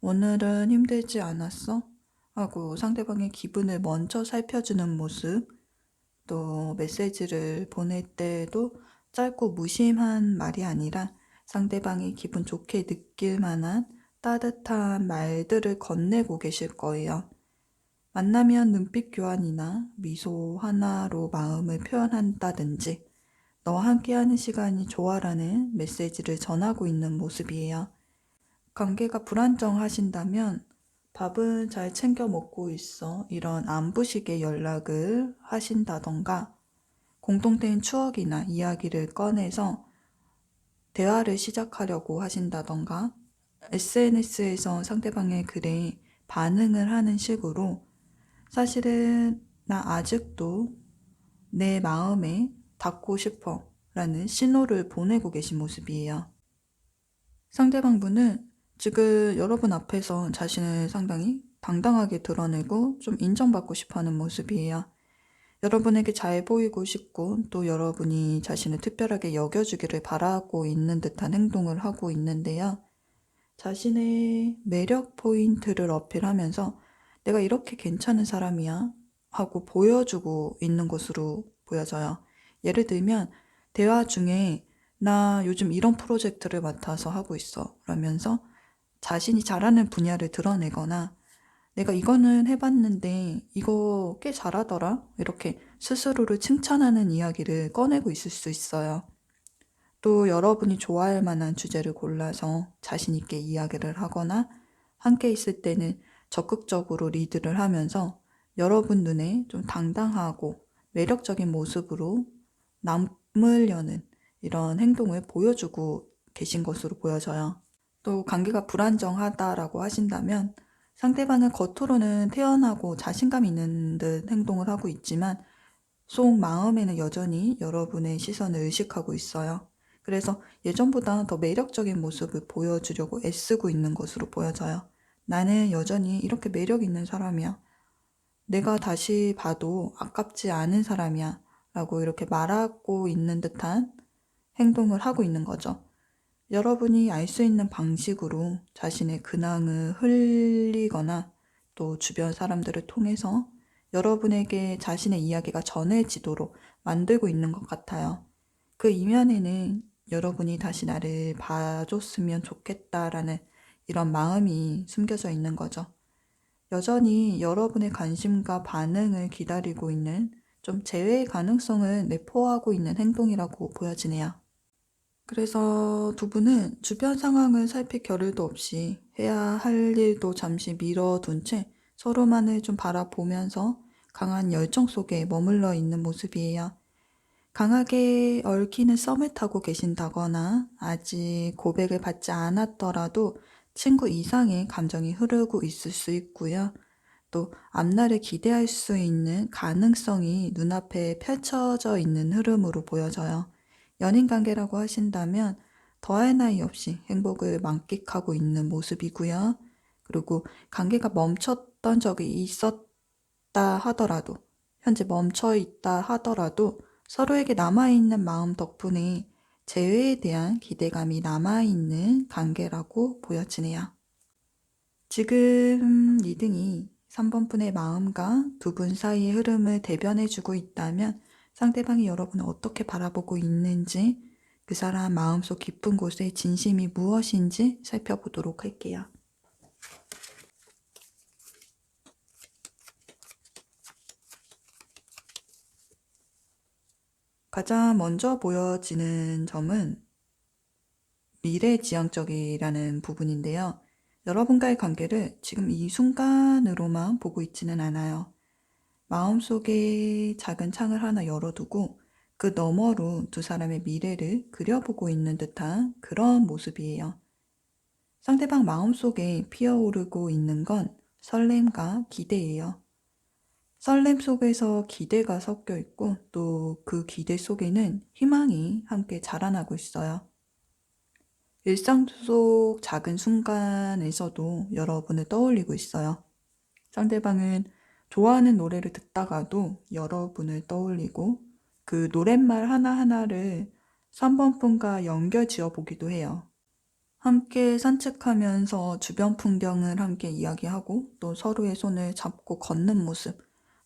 오늘은 힘들지 않았어? 하고 상대방의 기분을 먼저 살펴주는 모습, 또 메시지를 보낼 때도 짧고 무심한 말이 아니라 상대방이 기분 좋게 느낄 만한 따뜻한 말들을 건네고 계실 거예요. 만나면 눈빛 교환이나 미소 하나로 마음을 표현한다든지 너와 함께하는 시간이 좋아라는 메시지를 전하고 있는 모습이에요. 관계가 불안정하신다면 밥은 잘 챙겨 먹고 있어 이런 안부식의 연락을 하신다던가 공통된 추억이나 이야기를 꺼내서 대화를 시작하려고 하신다던가 SNS에서 상대방의 글에 반응을 하는 식으로 사실은 나 아직도 내 마음에 닿고 싶어 라는 신호를 보내고 계신 모습이에요. 상대방 분은 지금 여러분 앞에서 자신을 상당히 당당하게 드러내고 좀 인정받고 싶어 하는 모습이에요. 여러분에게 잘 보이고 싶고 또 여러분이 자신을 특별하게 여겨주기를 바라고 있는 듯한 행동을 하고 있는데요. 자신의 매력 포인트를 어필하면서 내가 이렇게 괜찮은 사람이야 하고 보여주고 있는 것으로 보여져요. 예를 들면 대화 중에 나 요즘 이런 프로젝트를 맡아서 하고 있어 라면서 자신이 잘하는 분야를 드러내거나 내가 이거는 해봤는데 이거 꽤 잘하더라 이렇게 스스로를 칭찬하는 이야기를 꺼내고 있을 수 있어요. 또 여러분이 좋아할 만한 주제를 골라서 자신 있게 이야기를 하거나 함께 있을 때는 적극적으로 리드를 하면서 여러분 눈에 좀 당당하고 매력적인 모습으로 남으려는 이런 행동을 보여주고 계신 것으로 보여져요. 또 관계가 불안정하다라고 하신다면 상대방은 겉으로는 태연하고 자신감 있는 듯 행동을 하고 있지만 속 마음에는 여전히 여러분의 시선을 의식하고 있어요. 그래서 예전보다 더 매력적인 모습을 보여주려고 애쓰고 있는 것으로 보여져요. 나는 여전히 이렇게 매력 있는 사람이야. 내가 다시 봐도 아깝지 않은 사람이야. 라고 이렇게 말하고 있는 듯한 행동을 하고 있는 거죠. 여러분이 알 수 있는 방식으로 자신의 근황을 흘리거나 또 주변 사람들을 통해서 여러분에게 자신의 이야기가 전해지도록 만들고 있는 것 같아요. 그 이면에는 여러분이 다시 나를 봐줬으면 좋겠다라는 이런 마음이 숨겨져 있는 거죠. 여전히 여러분의 관심과 반응을 기다리고 있는 좀 재회의 가능성을 내포하고 있는 행동이라고 보여지네요. 그래서 두 분은 주변 상황을 살필 겨를도 없이 해야 할 일도 잠시 미뤄둔 채 서로만을 좀 바라보면서 강한 열정 속에 머물러 있는 모습이에요. 강하게 얽히는 썸을 타고 계신다거나 아직 고백을 받지 않았더라도 친구 이상의 감정이 흐르고 있을 수 있고요. 또 앞날을 기대할 수 있는 가능성이 눈앞에 펼쳐져 있는 흐름으로 보여져요. 연인 관계라고 하신다면 더할 나위 없이 행복을 만끽하고 있는 모습이고요. 그리고 관계가 멈췄던 적이 있었다 하더라도 현재 멈춰 있다 하더라도 서로에게 남아있는 마음 덕분에 재회에 대한 기대감이 남아있는 관계라고 보여지네요. 지금 리딩이 3번 분의 마음과 두 분 사이의 흐름을 대변해주고 있다면 상대방이 여러분을 어떻게 바라보고 있는지 그 사람 마음속 깊은 곳에 진심이 무엇인지 살펴보도록 할게요. 가장 먼저 보여지는 점은 미래지향적이라는 부분인데요. 여러분과의 관계를 지금 이 순간으로만 보고 있지는 않아요. 마음속에 작은 창을 하나 열어두고 그 너머로 두 사람의 미래를 그려보고 있는 듯한 그런 모습이에요. 상대방 마음속에 피어오르고 있는 건 설렘과 기대예요. 설렘 속에서 기대가 섞여 있고 또 그 기대 속에는 희망이 함께 자라나고 있어요. 일상 속 작은 순간에서도 여러분을 떠올리고 있어요. 상대방은 좋아하는 노래를 듣다가도 여러분을 떠올리고 그 노랫말 하나하나를 3번 분과 연결 지어 보기도 해요. 함께 산책하면서 주변 풍경을 함께 이야기하고 또 서로의 손을 잡고 걷는 모습,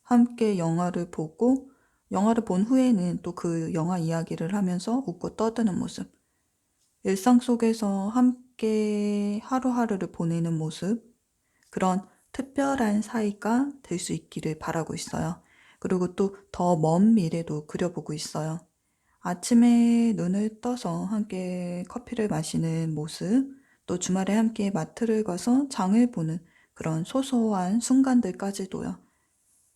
함께 영화를 본 후에는 또 그 영화 이야기를 하면서 웃고 떠드는 모습, 일상 속에서 함께 하루하루를 보내는 모습, 그런 특별한 사이가 될 수 있기를 바라고 있어요. 그리고 또 더 먼 미래도 그려보고 있어요. 아침에 눈을 떠서 함께 커피를 마시는 모습, 또 주말에 함께 마트를 가서 장을 보는 그런 소소한 순간들까지도요.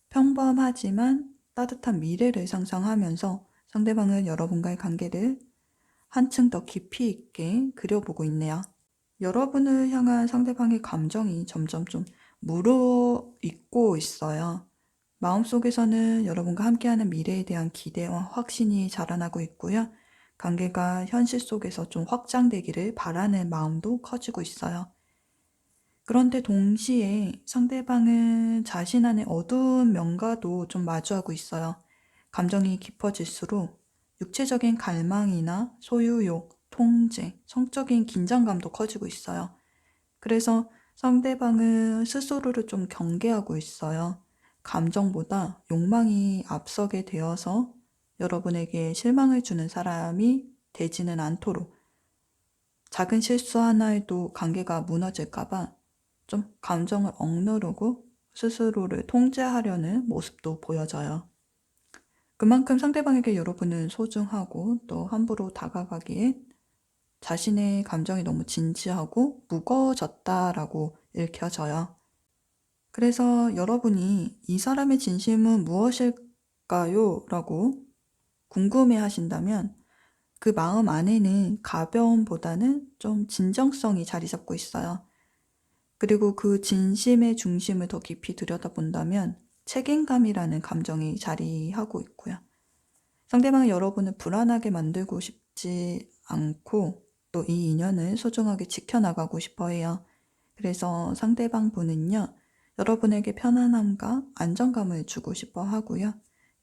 평범하지만 따뜻한 미래를 상상하면서 상대방은 여러분과의 관계를 한층 더 깊이 있게 그려보고 있네요. 여러분을 향한 상대방의 감정이 점점 좀 무르익고 있어요. 마음속에서는 여러분과 함께하는 미래에 대한 기대와 확신이 자라나고 있고요. 관계가 현실 속에서 좀 확장되기를 바라는 마음도 커지고 있어요. 그런데 동시에 상대방은 자신 안의 어두운 면과도 좀 마주하고 있어요. 감정이 깊어질수록 육체적인 갈망이나 소유욕, 통제, 성적인 긴장감도 커지고 있어요. 그래서 상대방은 스스로를 좀 경계하고 있어요. 감정보다 욕망이 앞서게 되어서 여러분에게 실망을 주는 사람이 되지는 않도록 작은 실수 하나에도 관계가 무너질까봐 좀 감정을 억누르고 스스로를 통제하려는 모습도 보여져요. 그만큼 상대방에게 여러분은 소중하고 또 함부로 다가가기에 자신의 감정이 너무 진지하고 무거워졌다라고 읽혀져요. 그래서 여러분이 이 사람의 진심은 무엇일까요? 라고 궁금해 하신다면 그 마음 안에는 가벼움보다는 좀 진정성이 자리 잡고 있어요. 그리고 그 진심의 중심을 더 깊이 들여다본다면 책임감이라는 감정이 자리하고 있고요. 상대방은 여러분을 불안하게 만들고 싶지 않고 또 이 인연을 소중하게 지켜나가고 싶어 해요. 그래서 상대방 분은요, 여러분에게 편안함과 안정감을 주고 싶어 하고요.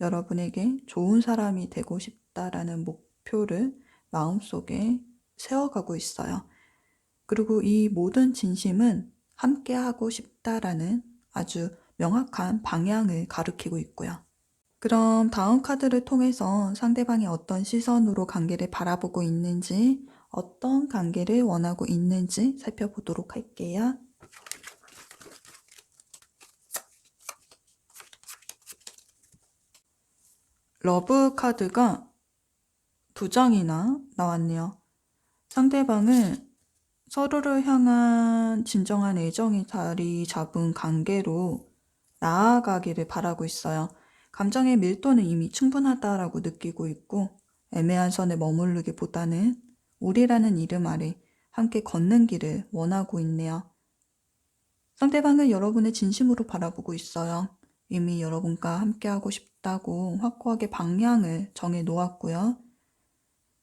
여러분에게 좋은 사람이 되고 싶다라는 목표를 마음속에 세워가고 있어요. 그리고 이 모든 진심은 함께 하고 싶다라는 아주 명확한 방향을 가리키고 있고요. 그럼 다음 카드를 통해서 상대방이 어떤 시선으로 관계를 바라보고 있는지, 어떤 관계를 원하고 있는지 살펴보도록 할게요. 러브 카드가 2장이나 나왔네요. 상대방은 서로를 향한 진정한 애정이 자리 잡은 관계로 나아가기를 바라고 있어요. 감정의 밀도는 이미 충분하다라고 느끼고 있고 애매한 선에 머무르기보다는 우리라는 이름 아래 함께 걷는 길을 원하고 있네요. 상대방은 여러분을 진심으로 바라보고 있어요. 이미 여러분과 함께하고 싶다고 확고하게 방향을 정해 놓았고요.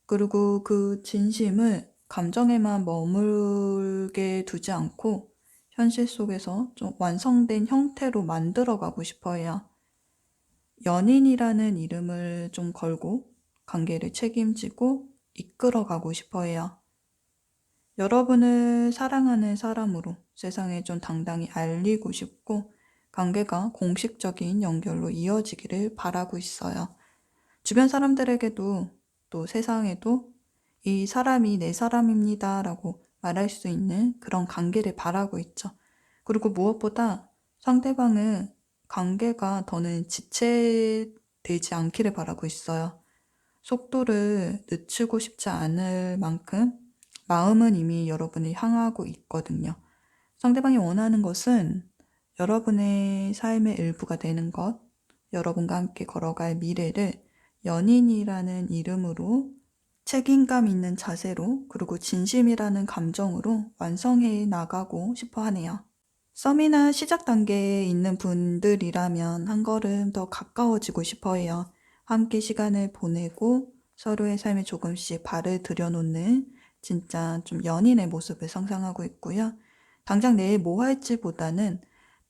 그리고 그 진심을 감정에만 머물게 두지 않고 현실 속에서 좀 완성된 형태로 만들어가고 싶어 해요. 연인이라는 이름을 좀 걸고 관계를 책임지고 이끌어가고 싶어 해요. 여러분을 사랑하는 사람으로 세상에 좀 당당히 알리고 싶고 관계가 공식적인 연결로 이어지기를 바라고 있어요. 주변 사람들에게도 또 세상에도 이 사람이 내 사람입니다 라고 말할 수 있는 그런 관계를 바라고 있죠. 그리고 무엇보다 상대방은 관계가 더는 지체되지 않기를 바라고 있어요. 속도를 늦추고 싶지 않을 만큼 마음은 이미 여러분을 향하고 있거든요. 상대방이 원하는 것은 여러분의 삶의 일부가 되는 것, 여러분과 함께 걸어갈 미래를 연인이라는 이름으로 책임감 있는 자세로 그리고 진심이라는 감정으로 완성해 나가고 싶어 하네요. 썸이나 시작 단계에 있는 분들이라면 한 걸음 더 가까워지고 싶어 해요. 함께 시간을 보내고 서로의 삶에 조금씩 발을 들여놓는 진짜 좀 연인의 모습을 상상하고 있고요. 당장 내일 뭐 할지보다는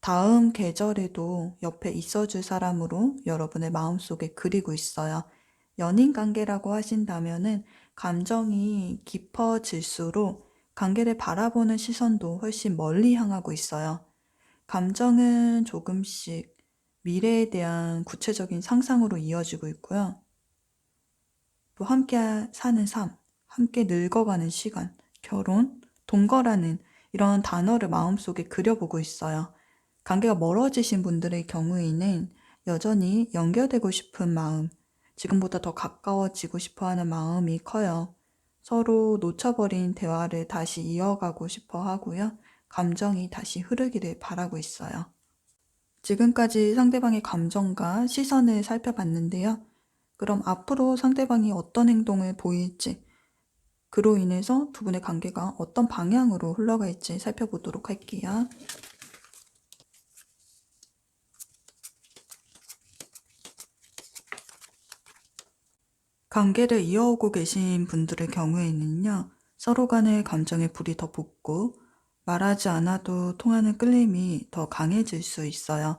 다음 계절에도 옆에 있어줄 사람으로 여러분의 마음속에 그리고 있어요. 연인 관계라고 하신다면은 감정이 깊어질수록 관계를 바라보는 시선도 훨씬 멀리 향하고 있어요. 감정은 조금씩 미래에 대한 구체적인 상상으로 이어지고 있고요. 또 함께 사는 삶, 함께 늙어가는 시간, 결혼, 동거라는 이런 단어를 마음속에 그려보고 있어요. 관계가 멀어지신 분들의 경우에는 여전히 연결되고 싶은 마음, 지금보다 더 가까워지고 싶어 하는 마음이 커요. 서로 놓쳐버린 대화를 다시 이어가고 싶어 하고요. 감정이 다시 흐르기를 바라고 있어요. 지금까지 상대방의 감정과 시선을 살펴봤는데요. 그럼 앞으로 상대방이 어떤 행동을 보일지, 그로 인해서 두 분의 관계가 어떤 방향으로 흘러갈지 살펴보도록 할게요. 관계를 이어오고 계신 분들의 경우에는요, 서로 간의 감정에 불이 더 붙고 말하지 않아도 통하는 끌림이 더 강해질 수 있어요.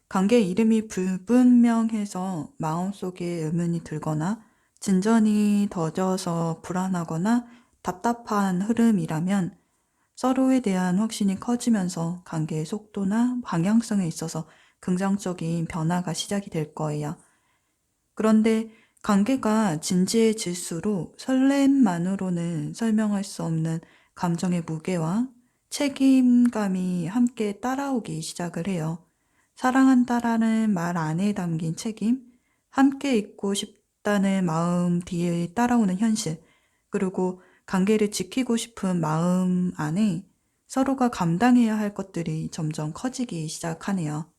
관계 이름이 불분명해서 마음속에 의문이 들거나 진전이 더뎌서 불안하거나 답답한 흐름이라면 서로에 대한 확신이 커지면서 관계의 속도나 방향성에 있어서 긍정적인 변화가 시작이 될 거예요. 그런데 관계가 진지해질수록 설렘만으로는 설명할 수 없는 감정의 무게와 책임감이 함께 따라오기 시작을 해요. 사랑한다라는 말 안에 담긴 책임, 함께 있고 싶다는 마음 뒤에 따라오는 현실, 그리고 관계를 지키고 싶은 마음 안에 서로가 감당해야 할 것들이 점점 커지기 시작하네요.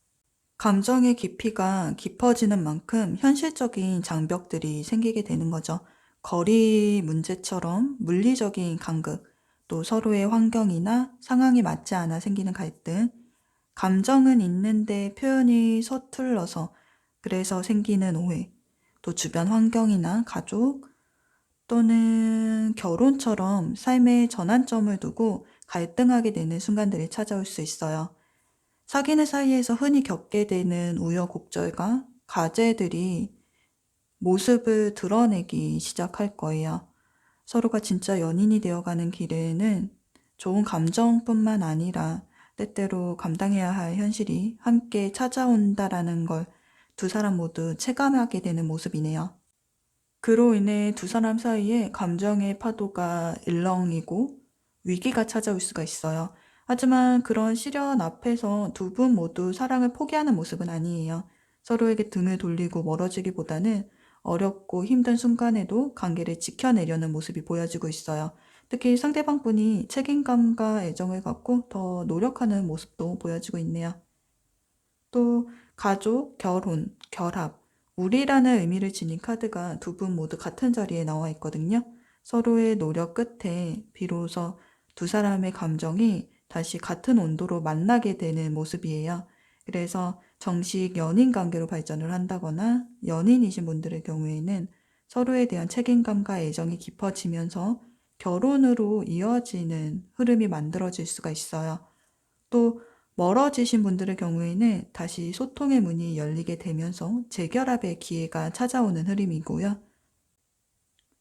감정의 깊이가 깊어지는 만큼 현실적인 장벽들이 생기게 되는 거죠. 거리 문제처럼 물리적인 간극, 또 서로의 환경이나 상황이 맞지 않아 생기는 갈등, 감정은 있는데 표현이 서툴러서 그래서 생기는 오해, 또 주변 환경이나 가족 또는 결혼처럼 삶의 전환점을 두고 갈등하게 되는 순간들이 찾아올 수 있어요. 사귀는 사이에서 흔히 겪게 되는 우여곡절과 과제들이 모습을 드러내기 시작할 거예요. 서로가 진짜 연인이 되어가는 길에는 좋은 감정뿐만 아니라 때때로 감당해야 할 현실이 함께 찾아온다라는 걸 두 사람 모두 체감하게 되는 모습이네요. 그로 인해 두 사람 사이에 감정의 파도가 일렁이고 위기가 찾아올 수가 있어요. 하지만 그런 시련 앞에서 두 분 모두 사랑을 포기하는 모습은 아니에요. 서로에게 등을 돌리고 멀어지기보다는 어렵고 힘든 순간에도 관계를 지켜내려는 모습이 보여지고 있어요. 특히 상대방 분이 책임감과 애정을 갖고 더 노력하는 모습도 보여지고 있네요. 또 가족, 결혼, 결합, 우리라는 의미를 지닌 카드가 두 분 모두 같은 자리에 나와 있거든요. 서로의 노력 끝에 비로소 두 사람의 감정이 다시 같은 온도로 만나게 되는 모습이에요. 그래서 정식 연인 관계로 발전을 한다거나 연인이신 분들의 경우에는 서로에 대한 책임감과 애정이 깊어지면서 결혼으로 이어지는 흐름이 만들어질 수가 있어요. 또 멀어지신 분들의 경우에는 다시 소통의 문이 열리게 되면서 재결합의 기회가 찾아오는 흐름이고요.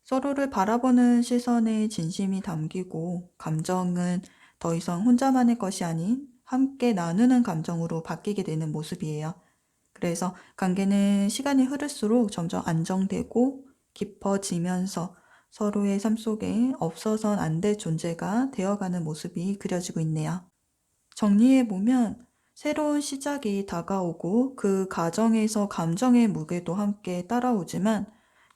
서로를 바라보는 시선에 진심이 담기고 감정은 더 이상 혼자만의 것이 아닌 함께 나누는 감정으로 바뀌게 되는 모습이에요. 그래서 관계는 시간이 흐를수록 점점 안정되고 깊어지면서 서로의 삶 속에 없어선 안 될 존재가 되어가는 모습이 그려지고 있네요. 정리해보면 새로운 시작이 다가오고 그 과정에서 감정의 무게도 함께 따라오지만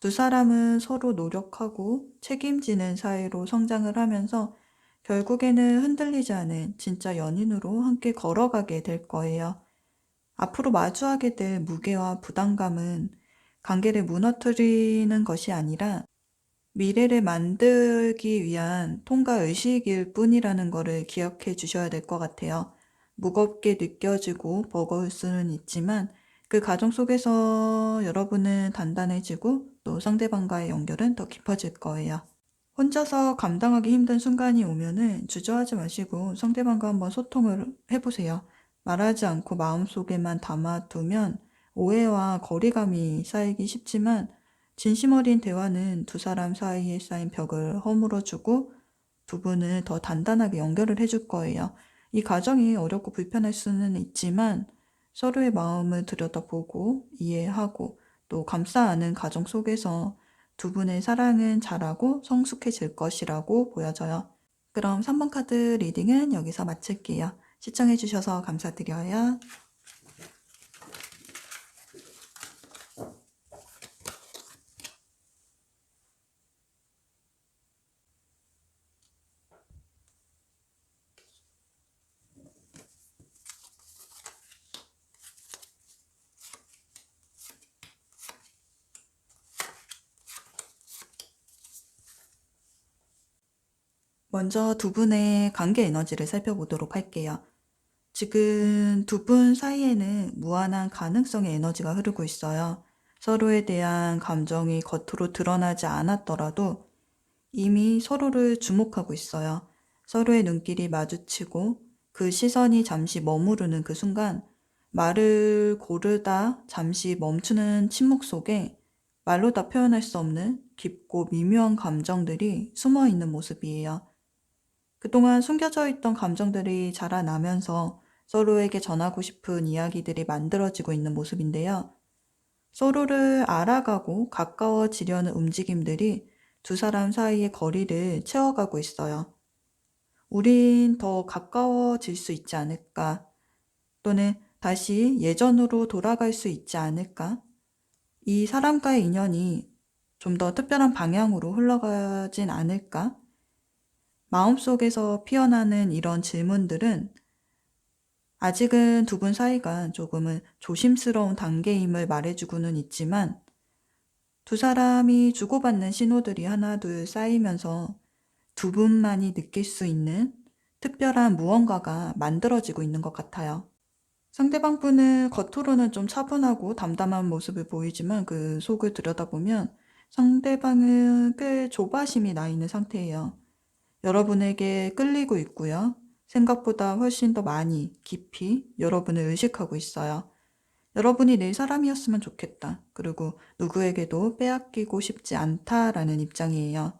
두 사람은 서로 노력하고 책임지는 사이로 성장을 하면서 결국에는 흔들리지 않은 진짜 연인으로 함께 걸어가게 될 거예요. 앞으로 마주하게 될 무게와 부담감은 관계를 무너뜨리는 것이 아니라 미래를 만들기 위한 통과 의식일 뿐이라는 것을 기억해 주셔야 될 것 같아요. 무겁게 느껴지고 버거울 수는 있지만 그 과정 속에서 여러분은 단단해지고 또 상대방과의 연결은 더 깊어질 거예요. 혼자서 감당하기 힘든 순간이 오면은 주저하지 마시고 상대방과 한번 소통을 해보세요. 말하지 않고 마음속에만 담아두면 오해와 거리감이 쌓이기 쉽지만 진심 어린 대화는 두 사람 사이에 쌓인 벽을 허물어주고 두 분을 더 단단하게 연결을 해줄 거예요. 이 과정이 어렵고 불편할 수는 있지만 서로의 마음을 들여다보고 이해하고 또 감싸 안는 과정 속에서 두 분의 사랑은 자라고 성숙해질 것이라고 보여져요. 그럼 3번 카드 리딩은 여기서 마칠게요. 시청해주셔서 감사드려요. 먼저 두 분의 관계 에너지를 살펴보도록 할게요. 지금 두 분 사이에는 무한한 가능성의 에너지가 흐르고 있어요. 서로에 대한 감정이 겉으로 드러나지 않았더라도 이미 서로를 주목하고 있어요. 서로의 눈길이 마주치고 그 시선이 잠시 머무르는 그 순간 말을 고르다 잠시 멈추는 침묵 속에 말로 다 표현할 수 없는 깊고 미묘한 감정들이 숨어 있는 모습이에요. 그동안 숨겨져 있던 감정들이 자라나면서 서로에게 전하고 싶은 이야기들이 만들어지고 있는 모습인데요. 서로를 알아가고 가까워지려는 움직임들이 두 사람 사이의 거리를 채워가고 있어요. 우린 더 가까워질 수 있지 않을까? 또는 다시 예전으로 돌아갈 수 있지 않을까? 이 사람과의 인연이 좀 더 특별한 방향으로 흘러가진 않을까? 마음속에서 피어나는 이런 질문들은 아직은 두 분 사이가 조금은 조심스러운 단계임을 말해주고는 있지만 두 사람이 주고받는 신호들이 하나둘 쌓이면서 두 분만이 느낄 수 있는 특별한 무언가가 만들어지고 있는 것 같아요. 상대방 분은 겉으로는 좀 차분하고 담담한 모습을 보이지만 그 속을 들여다보면 상대방은 꽤 조바심이 나 있는 상태예요. 여러분에게 끌리고 있고요. 생각보다 훨씬 더 많이 깊이 여러분을 의식하고 있어요. 여러분이 내 사람이었으면 좋겠다. 그리고 누구에게도 빼앗기고 싶지 않다라는 입장이에요.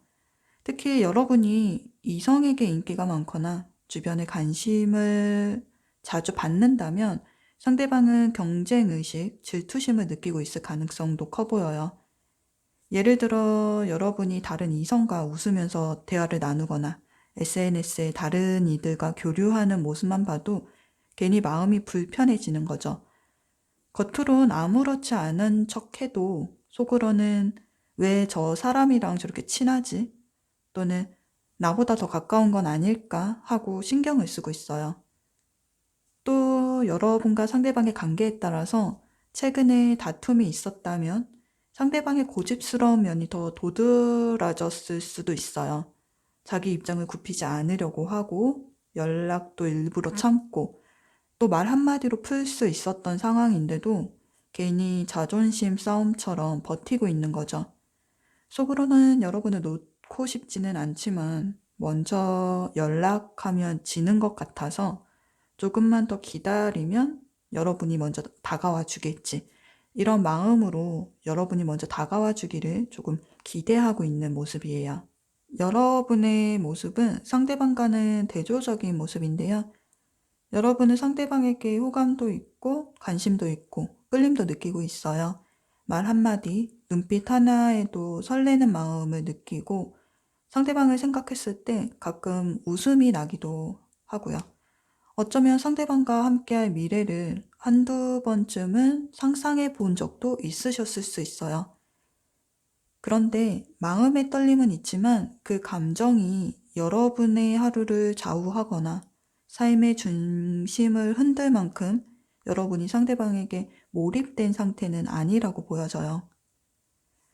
특히 여러분이 이성에게 인기가 많거나 주변에 관심을 자주 받는다면 상대방은 경쟁의식, 질투심을 느끼고 있을 가능성도 커 보여요. 예를 들어 여러분이 다른 이성과 웃으면서 대화를 나누거나 SNS에 다른 이들과 교류하는 모습만 봐도 괜히 마음이 불편해지는 거죠. 겉으론 아무렇지 않은 척해도 속으로는 왜 저 사람이랑 저렇게 친하지? 또는 나보다 더 가까운 건 아닐까 하고 신경을 쓰고 있어요. 또 여러분과 상대방의 관계에 따라서 최근에 다툼이 있었다면 상대방의 고집스러운 면이 더 도드라졌을 수도 있어요. 자기 입장을 굽히지 않으려고 하고 연락도 일부러 참고 또 말 한마디로 풀 수 있었던 상황인데도 괜히 자존심 싸움처럼 버티고 있는 거죠. 속으로는 여러분을 놓고 싶지는 않지만 먼저 연락하면 지는 것 같아서 조금만 더 기다리면 여러분이 먼저 다가와 주겠지. 이런 마음으로 여러분이 먼저 다가와 주기를 조금 기대하고 있는 모습이에요. 여러분의 모습은 상대방과는 대조적인 모습인데요. 여러분은 상대방에게 호감도 있고 관심도 있고 끌림도 느끼고 있어요. 말 한마디, 눈빛 하나에도 설레는 마음을 느끼고 상대방을 생각했을 때 가끔 웃음이 나기도 하고요. 어쩌면 상대방과 함께할 미래를 한두 번쯤은 상상해 본 적도 있으셨을 수 있어요. 그런데 마음의 떨림은 있지만 그 감정이 여러분의 하루를 좌우하거나 삶의 중심을 흔들 만큼 여러분이 상대방에게 몰입된 상태는 아니라고 보여져요.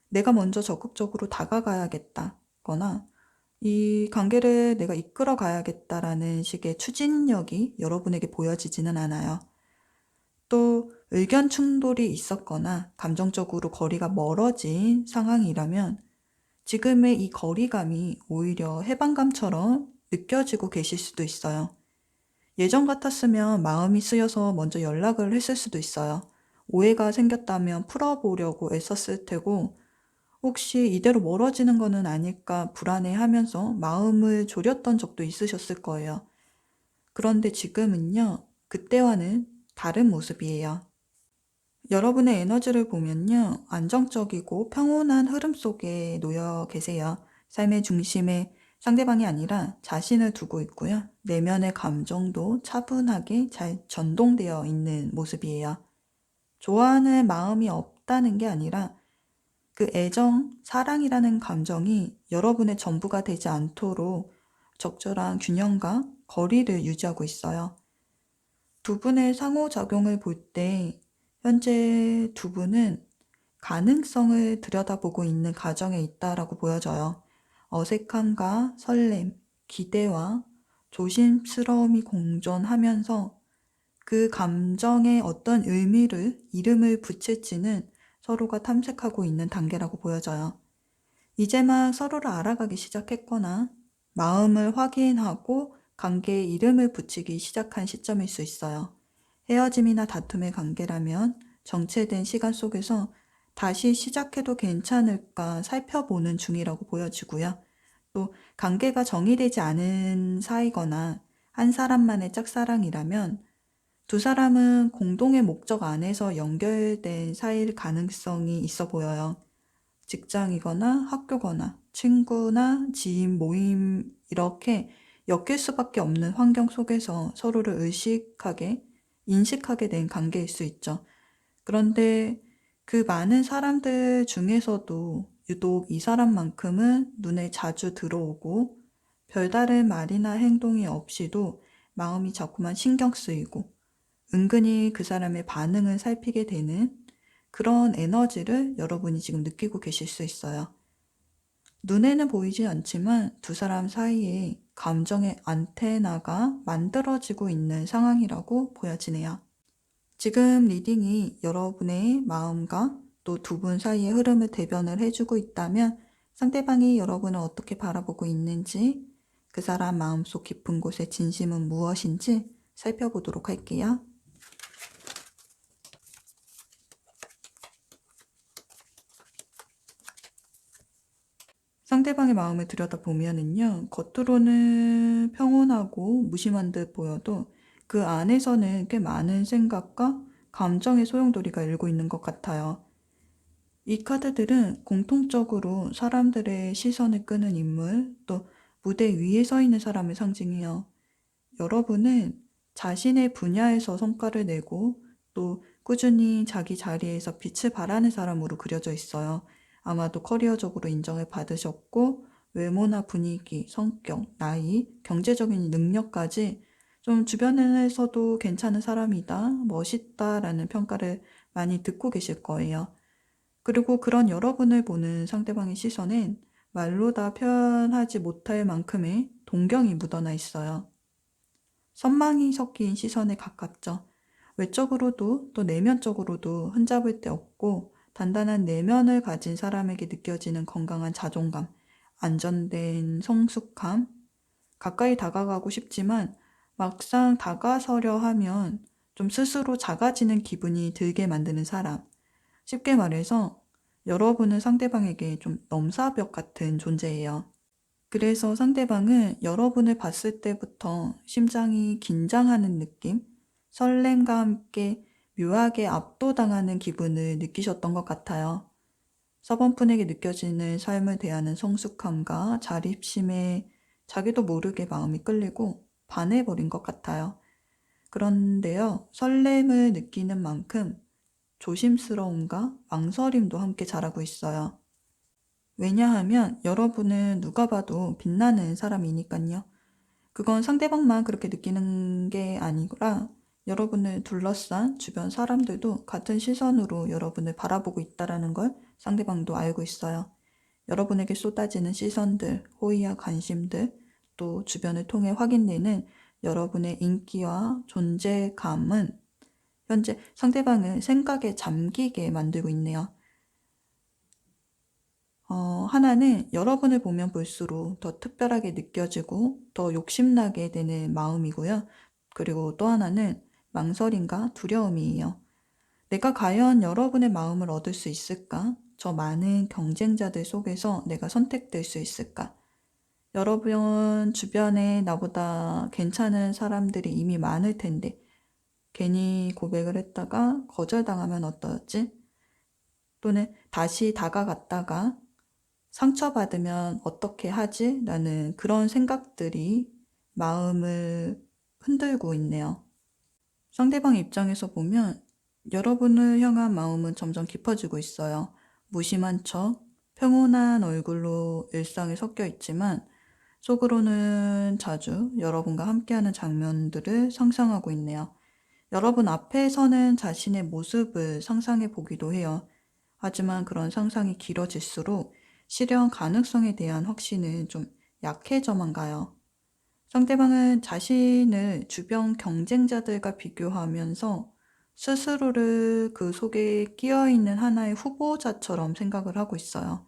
내가 먼저 적극적으로 다가가야겠다거나 이 관계를 내가 이끌어 가야겠다라는 식의 추진력이 여러분에게 보여지지는 않아요. 또 의견 충돌이 있었거나 감정적으로 거리가 멀어진 상황이라면 지금의 이 거리감이 오히려 해방감처럼 느껴지고 계실 수도 있어요. 예전 같았으면 마음이 쓰여서 먼저 연락을 했을 수도 있어요. 오해가 생겼다면 풀어보려고 애썼을 테고, 혹시 이대로 멀어지는 거는 아닐까 불안해하면서 마음을 졸였던 적도 있으셨을 거예요. 그런데 지금은요, 그때와는 다른 모습이에요. 여러분의 에너지를 보면요, 안정적이고 평온한 흐름 속에 놓여 계세요. 삶의 중심에 상대방이 아니라 자신을 두고 있고요. 내면의 감정도 차분하게 잘 전동되어 있는 모습이에요. 좋아하는 마음이 없다는 게 아니라 그 애정, 사랑이라는 감정이 여러분의 전부가 되지 않도록 적절한 균형과 거리를 유지하고 있어요. 두 분의 상호작용을 볼 때 현재 두 분은 가능성을 들여다보고 있는 과정에 있다라고 보여져요. 어색함과 설렘, 기대와 조심스러움이 공존하면서 그 감정에 어떤 의미를, 이름을 붙일지는 서로가 탐색하고 있는 단계라고 보여져요. 이제 막 서로를 알아가기 시작했거나 마음을 확인하고 관계에 이름을 붙이기 시작한 시점일 수 있어요. 헤어짐이나 다툼의 관계라면 정체된 시간 속에서 다시 시작해도 괜찮을까 살펴보는 중이라고 보여지고요. 또 관계가 정의되지 않은 사이거나 한 사람만의 짝사랑이라면 두 사람은 공동의 목적 안에서 연결된 사이일 가능성이 있어 보여요. 직장이거나 학교거나 친구나 지인 모임 이렇게 엮일 수밖에 없는 환경 속에서 서로를 의식하게, 인식하게 된 관계일 수 있죠. 그런데 그 많은 사람들 중에서도 유독 이 사람만큼은 눈에 자주 들어오고 별다른 말이나 행동이 없이도 마음이 자꾸만 신경 쓰이고 은근히 그 사람의 반응을 살피게 되는 그런 에너지를 여러분이 지금 느끼고 계실 수 있어요. 눈에는 보이지 않지만 두 사람 사이에 감정의 안테나가 만들어지고 있는 상황이라고 보여지네요. 지금 리딩이 여러분의 마음과 또 두 분 사이의 흐름을 대변을 해주고 있다면 상대방이 여러분을 어떻게 바라보고 있는지, 그 사람 마음속 깊은 곳의 진심은 무엇인지 살펴보도록 할게요. 상대방의 마음을 들여다보면은요, 겉으로는 평온하고 무심한 듯 보여도 그 안에서는 꽤 많은 생각과 감정의 소용돌이가 일고 있는 것 같아요. 이 카드들은 공통적으로 사람들의 시선을 끄는 인물, 또 무대 위에 서 있는 사람을 상징해요. 여러분은 자신의 분야에서 성과를 내고 또 꾸준히 자기 자리에서 빛을 발하는 사람으로 그려져 있어요. 아마도 커리어적으로 인정을 받으셨고 외모나 분위기, 성격, 나이, 경제적인 능력까지 좀 주변에서도 괜찮은 사람이다, 멋있다라는 평가를 많이 듣고 계실 거예요. 그리고 그런 여러분을 보는 상대방의 시선엔 말로 다 표현하지 못할 만큼의 동경이 묻어나 있어요. 선망이 섞인 시선에 가깝죠. 외적으로도 또 내면적으로도 흠잡을 데 없고 단단한 내면을 가진 사람에게 느껴지는 건강한 자존감, 안전된 성숙함, 가까이 다가가고 싶지만 막상 다가서려 하면 좀 스스로 작아지는 기분이 들게 만드는 사람. 쉽게 말해서 여러분은 상대방에게 좀 넘사벽 같은 존재예요. 그래서 상대방은 여러분을 봤을 때부터 심장이 긴장하는 느낌, 설렘과 함께 묘하게 압도당하는 기분을 느끼셨던 것 같아요. 서번분에게 느껴지는 삶을 대하는 성숙함과 자립심에 자기도 모르게 마음이 끌리고 반해버린 것 같아요. 그런데요, 설렘을 느끼는 만큼 조심스러움과 망설임도 함께 자라고 있어요. 왜냐하면 여러분은 누가 봐도 빛나는 사람이니까요. 그건 상대방만 그렇게 느끼는 게 아니라 여러분을 둘러싼 주변 사람들도 같은 시선으로 여러분을 바라보고 있다는 걸 상대방도 알고 있어요. 여러분에게 쏟아지는 시선들, 호의와 관심들, 또 주변을 통해 확인되는 여러분의 인기와 존재감은 현재 상대방을 생각에 잠기게 만들고 있네요. 하나는 여러분을 보면 볼수록 더 특별하게 느껴지고 더 욕심나게 되는 마음이고요. 그리고 또 하나는 망설임과 두려움이에요. 내가 과연 여러분의 마음을 얻을 수 있을까? 저 많은 경쟁자들 속에서 내가 선택될 수 있을까? 여러분 주변에 나보다 괜찮은 사람들이 이미 많을 텐데 괜히 고백을 했다가 거절당하면 어떠지? 또는 다시 다가갔다가 상처받으면 어떻게 하지? 라는 그런 생각들이 마음을 흔들고 있네요. 상대방 입장에서 보면 여러분을 향한 마음은 점점 깊어지고 있어요. 무심한 척, 평온한 얼굴로 일상에 섞여 있지만 속으로는 자주 여러분과 함께하는 장면들을 상상하고 있네요. 여러분 앞에서는 자신의 모습을 상상해 보기도 해요. 하지만 그런 상상이 길어질수록 실현 가능성에 대한 확신은 좀 약해져만 가요. 상대방은 자신을 주변 경쟁자들과 비교하면서 스스로를 그 속에 끼어있는 하나의 후보자처럼 생각을 하고 있어요.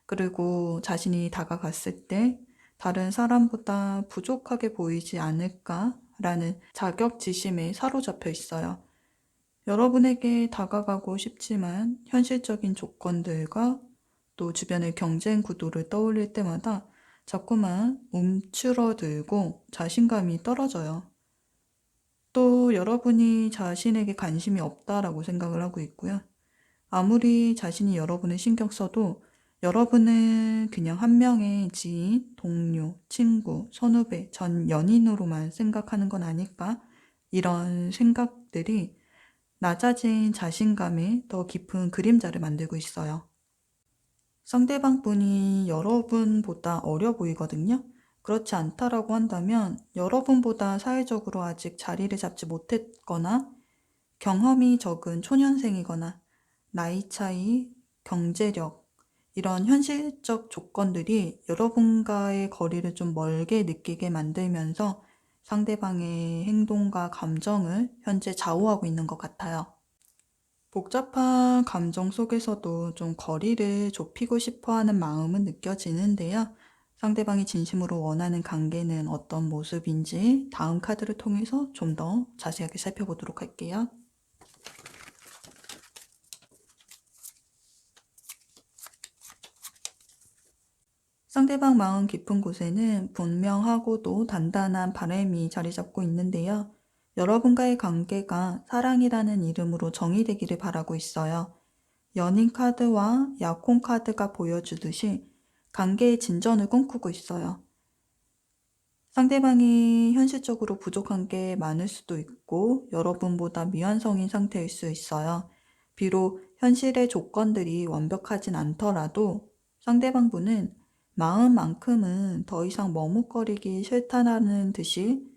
그리고 자신이 다가갔을 때 다른 사람보다 부족하게 보이지 않을까라는 자격지심에 사로잡혀 있어요. 여러분에게 다가가고 싶지만 현실적인 조건들과 또 주변의 경쟁 구도를 떠올릴 때마다 자꾸만 움츠러들고 자신감이 떨어져요. 또 여러분이 자신에게 관심이 없다라고 생각을 하고 있고요. 아무리 자신이 여러분을 신경 써도 여러분은 그냥 한 명의 지인, 동료, 친구, 선후배, 전 연인으로만 생각하는 건 아닐까? 이런 생각들이 낮아진 자신감에 더 깊은 그림자를 만들고 있어요. 상대방 분이 여러분보다 어려 보이거든요. 그렇지 않다라고 한다면 여러분보다 사회적으로 아직 자리를 잡지 못했거나 경험이 적은 초년생이거나 나이 차이, 경제력, 이런 현실적 조건들이 여러분과의 거리를 좀 멀게 느끼게 만들면서 상대방의 행동과 감정을 현재 좌우하고 있는 것 같아요. 복잡한 감정 속에서도 좀 거리를 좁히고 싶어 하는 마음은 느껴지는데요. 상대방이 진심으로 원하는 관계는 어떤 모습인지 다음 카드를 통해서 좀 더 자세하게 살펴보도록 할게요. 상대방 마음 깊은 곳에는 분명하고도 단단한 바람이 자리 잡고 있는데요. 여러분과의 관계가 사랑이라는 이름으로 정의되기를 바라고 있어요. 연인 카드와 약혼 카드가 보여주듯이 관계의 진전을 꿈꾸고 있어요. 상대방이 현실적으로 부족한 게 많을 수도 있고 여러분보다 미완성인 상태일 수 있어요. 비록 현실의 조건들이 완벽하진 않더라도 상대방 분은 마음만큼은 더 이상 머뭇거리기 싫다는 듯이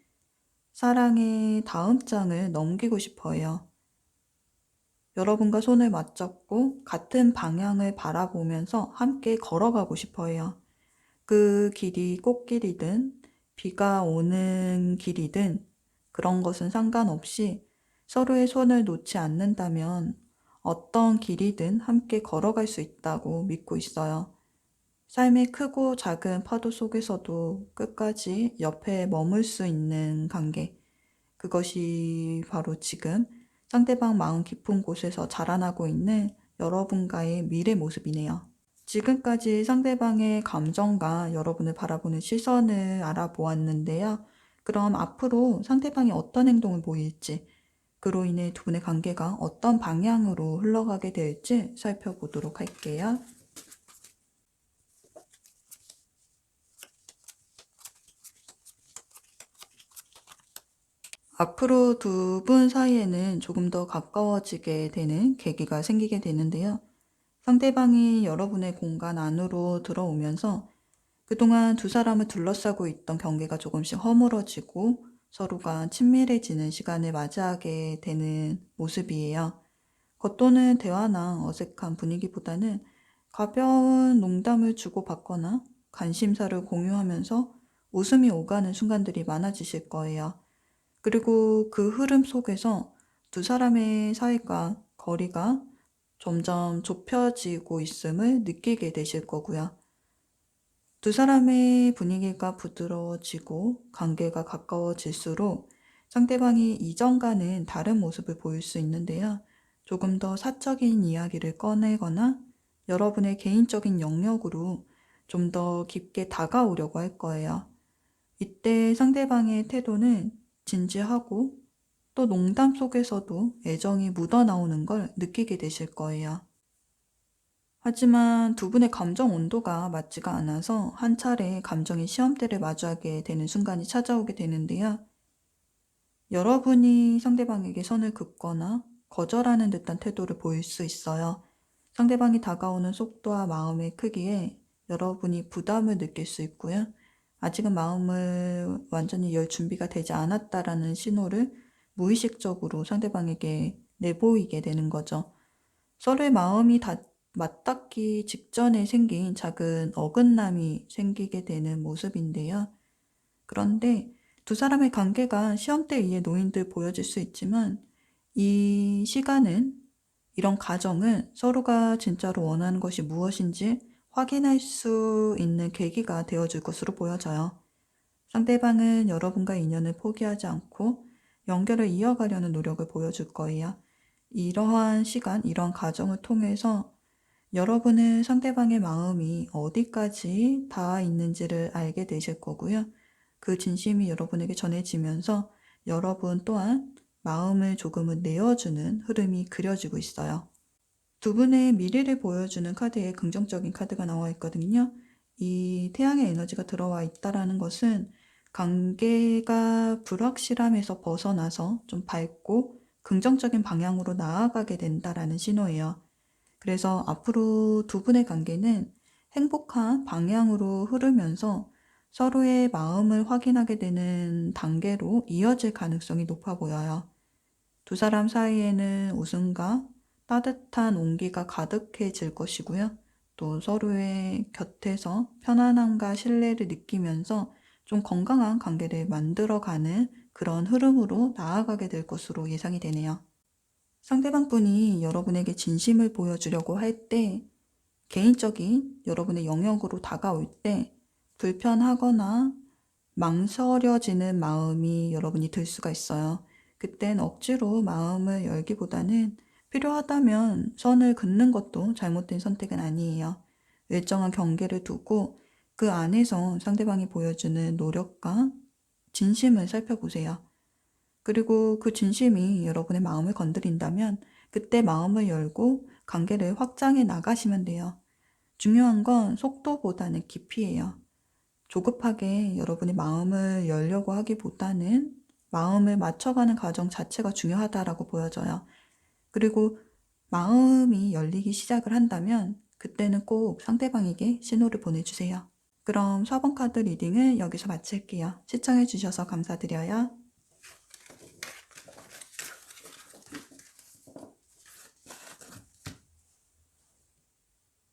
사랑의 다음 장을 넘기고 싶어요. 여러분과 손을 맞잡고 같은 방향을 바라보면서 함께 걸어가고 싶어요. 그 길이 꽃길이든 비가 오는 길이든 그런 것은 상관없이 서로의 손을 놓지 않는다면 어떤 길이든 함께 걸어갈 수 있다고 믿고 있어요. 삶의 크고 작은 파도 속에서도 끝까지 옆에 머물 수 있는 관계. 그것이 바로 지금 상대방 마음 깊은 곳에서 자라나고 있는 여러분과의 미래 모습이네요. 지금까지 상대방의 감정과 여러분을 바라보는 시선을 알아보았는데요. 그럼 앞으로 상대방이 어떤 행동을 보일지, 그로 인해 두 분의 관계가 어떤 방향으로 흘러가게 될지 살펴보도록 할게요. 앞으로 두 분 사이에는 조금 더 가까워지게 되는 계기가 생기게 되는데요. 상대방이 여러분의 공간 안으로 들어오면서 그동안 두 사람을 둘러싸고 있던 경계가 조금씩 허물어지고 서로가 친밀해지는 시간을 맞이하게 되는 모습이에요. 겉도는 대화나 어색한 분위기보다는 가벼운 농담을 주고받거나 관심사를 공유하면서 웃음이 오가는 순간들이 많아지실 거예요. 그리고 그 흐름 속에서 두 사람의 사이가 거리가 점점 좁혀지고 있음을 느끼게 되실 거고요. 두 사람의 분위기가 부드러워지고 관계가 가까워질수록 상대방이 이전과는 다른 모습을 보일 수 있는데요. 조금 더 사적인 이야기를 꺼내거나 여러분의 개인적인 영역으로 좀 더 깊게 다가오려고 할 거예요. 이때 상대방의 태도는 진지하고 또 농담 속에서도 애정이 묻어나오는 걸 느끼게 되실 거예요. 하지만 두 분의 감정 온도가 맞지가 않아서 한 차례 감정의 시험대를 마주하게 되는 순간이 찾아오게 되는데요. 여러분이 상대방에게 선을 긋거나 거절하는 듯한 태도를 보일 수 있어요. 상대방이 다가오는 속도와 마음의 크기에 여러분이 부담을 느낄 수 있고요. 아직은 마음을 완전히 열 준비가 되지 않았다라는 신호를 무의식적으로 상대방에게 내보이게 되는 거죠. 서로의 마음이 맞닿기 직전에 생긴 작은 어긋남이 생기게 되는 모습인데요. 그런데 두 사람의 관계가 시험대 위에 놓인 듯 보여질 수 있지만 이 시간은, 이런 과정은 서로가 진짜로 원하는 것이 무엇인지 확인할 수 있는 계기가 되어줄 것으로 보여져요. 상대방은 여러분과 인연을 포기하지 않고 연결을 이어가려는 노력을 보여줄 거예요. 이러한 시간, 이러한 과정을 통해서 여러분은 상대방의 마음이 어디까지 닿아 있는지를 알게 되실 거고요. 그 진심이 여러분에게 전해지면서 여러분 또한 마음을 조금은 내어주는 흐름이 그려지고 있어요. 두 분의 미래를 보여주는 카드에 긍정적인 카드가 나와 있거든요. 이 태양의 에너지가 들어와 있다라는 것은 관계가 불확실함에서 벗어나서 좀 밝고 긍정적인 방향으로 나아가게 된다라는 신호예요. 그래서 앞으로 두 분의 관계는 행복한 방향으로 흐르면서 서로의 마음을 확인하게 되는 단계로 이어질 가능성이 높아 보여요. 두 사람 사이에는 웃음과 따뜻한 온기가 가득해질 것이고요. 또 서로의 곁에서 편안함과 신뢰를 느끼면서 좀 건강한 관계를 만들어가는 그런 흐름으로 나아가게 될 것으로 예상이 되네요. 상대방 분이 여러분에게 진심을 보여주려고 할 때, 개인적인 여러분의 영역으로 다가올 때 불편하거나 망설여지는 마음이 여러분이 들 수가 있어요. 그땐 억지로 마음을 열기보다는 필요하다면 선을 긋는 것도 잘못된 선택은 아니에요. 일정한 경계를 두고 그 안에서 상대방이 보여주는 노력과 진심을 살펴보세요. 그리고 그 진심이 여러분의 마음을 건드린다면 그때 마음을 열고 관계를 확장해 나가시면 돼요. 중요한 건 속도보다는 깊이예요. 조급하게 여러분의 마음을 열려고 하기보다는 마음을 맞춰가는 과정 자체가 중요하다라고 보여져요. 그리고 마음이 열리기 시작을 한다면 그때는 꼭 상대방에게 신호를 보내주세요. 그럼 4번 카드 리딩을 여기서 마칠게요. 시청해주셔서 감사드려요.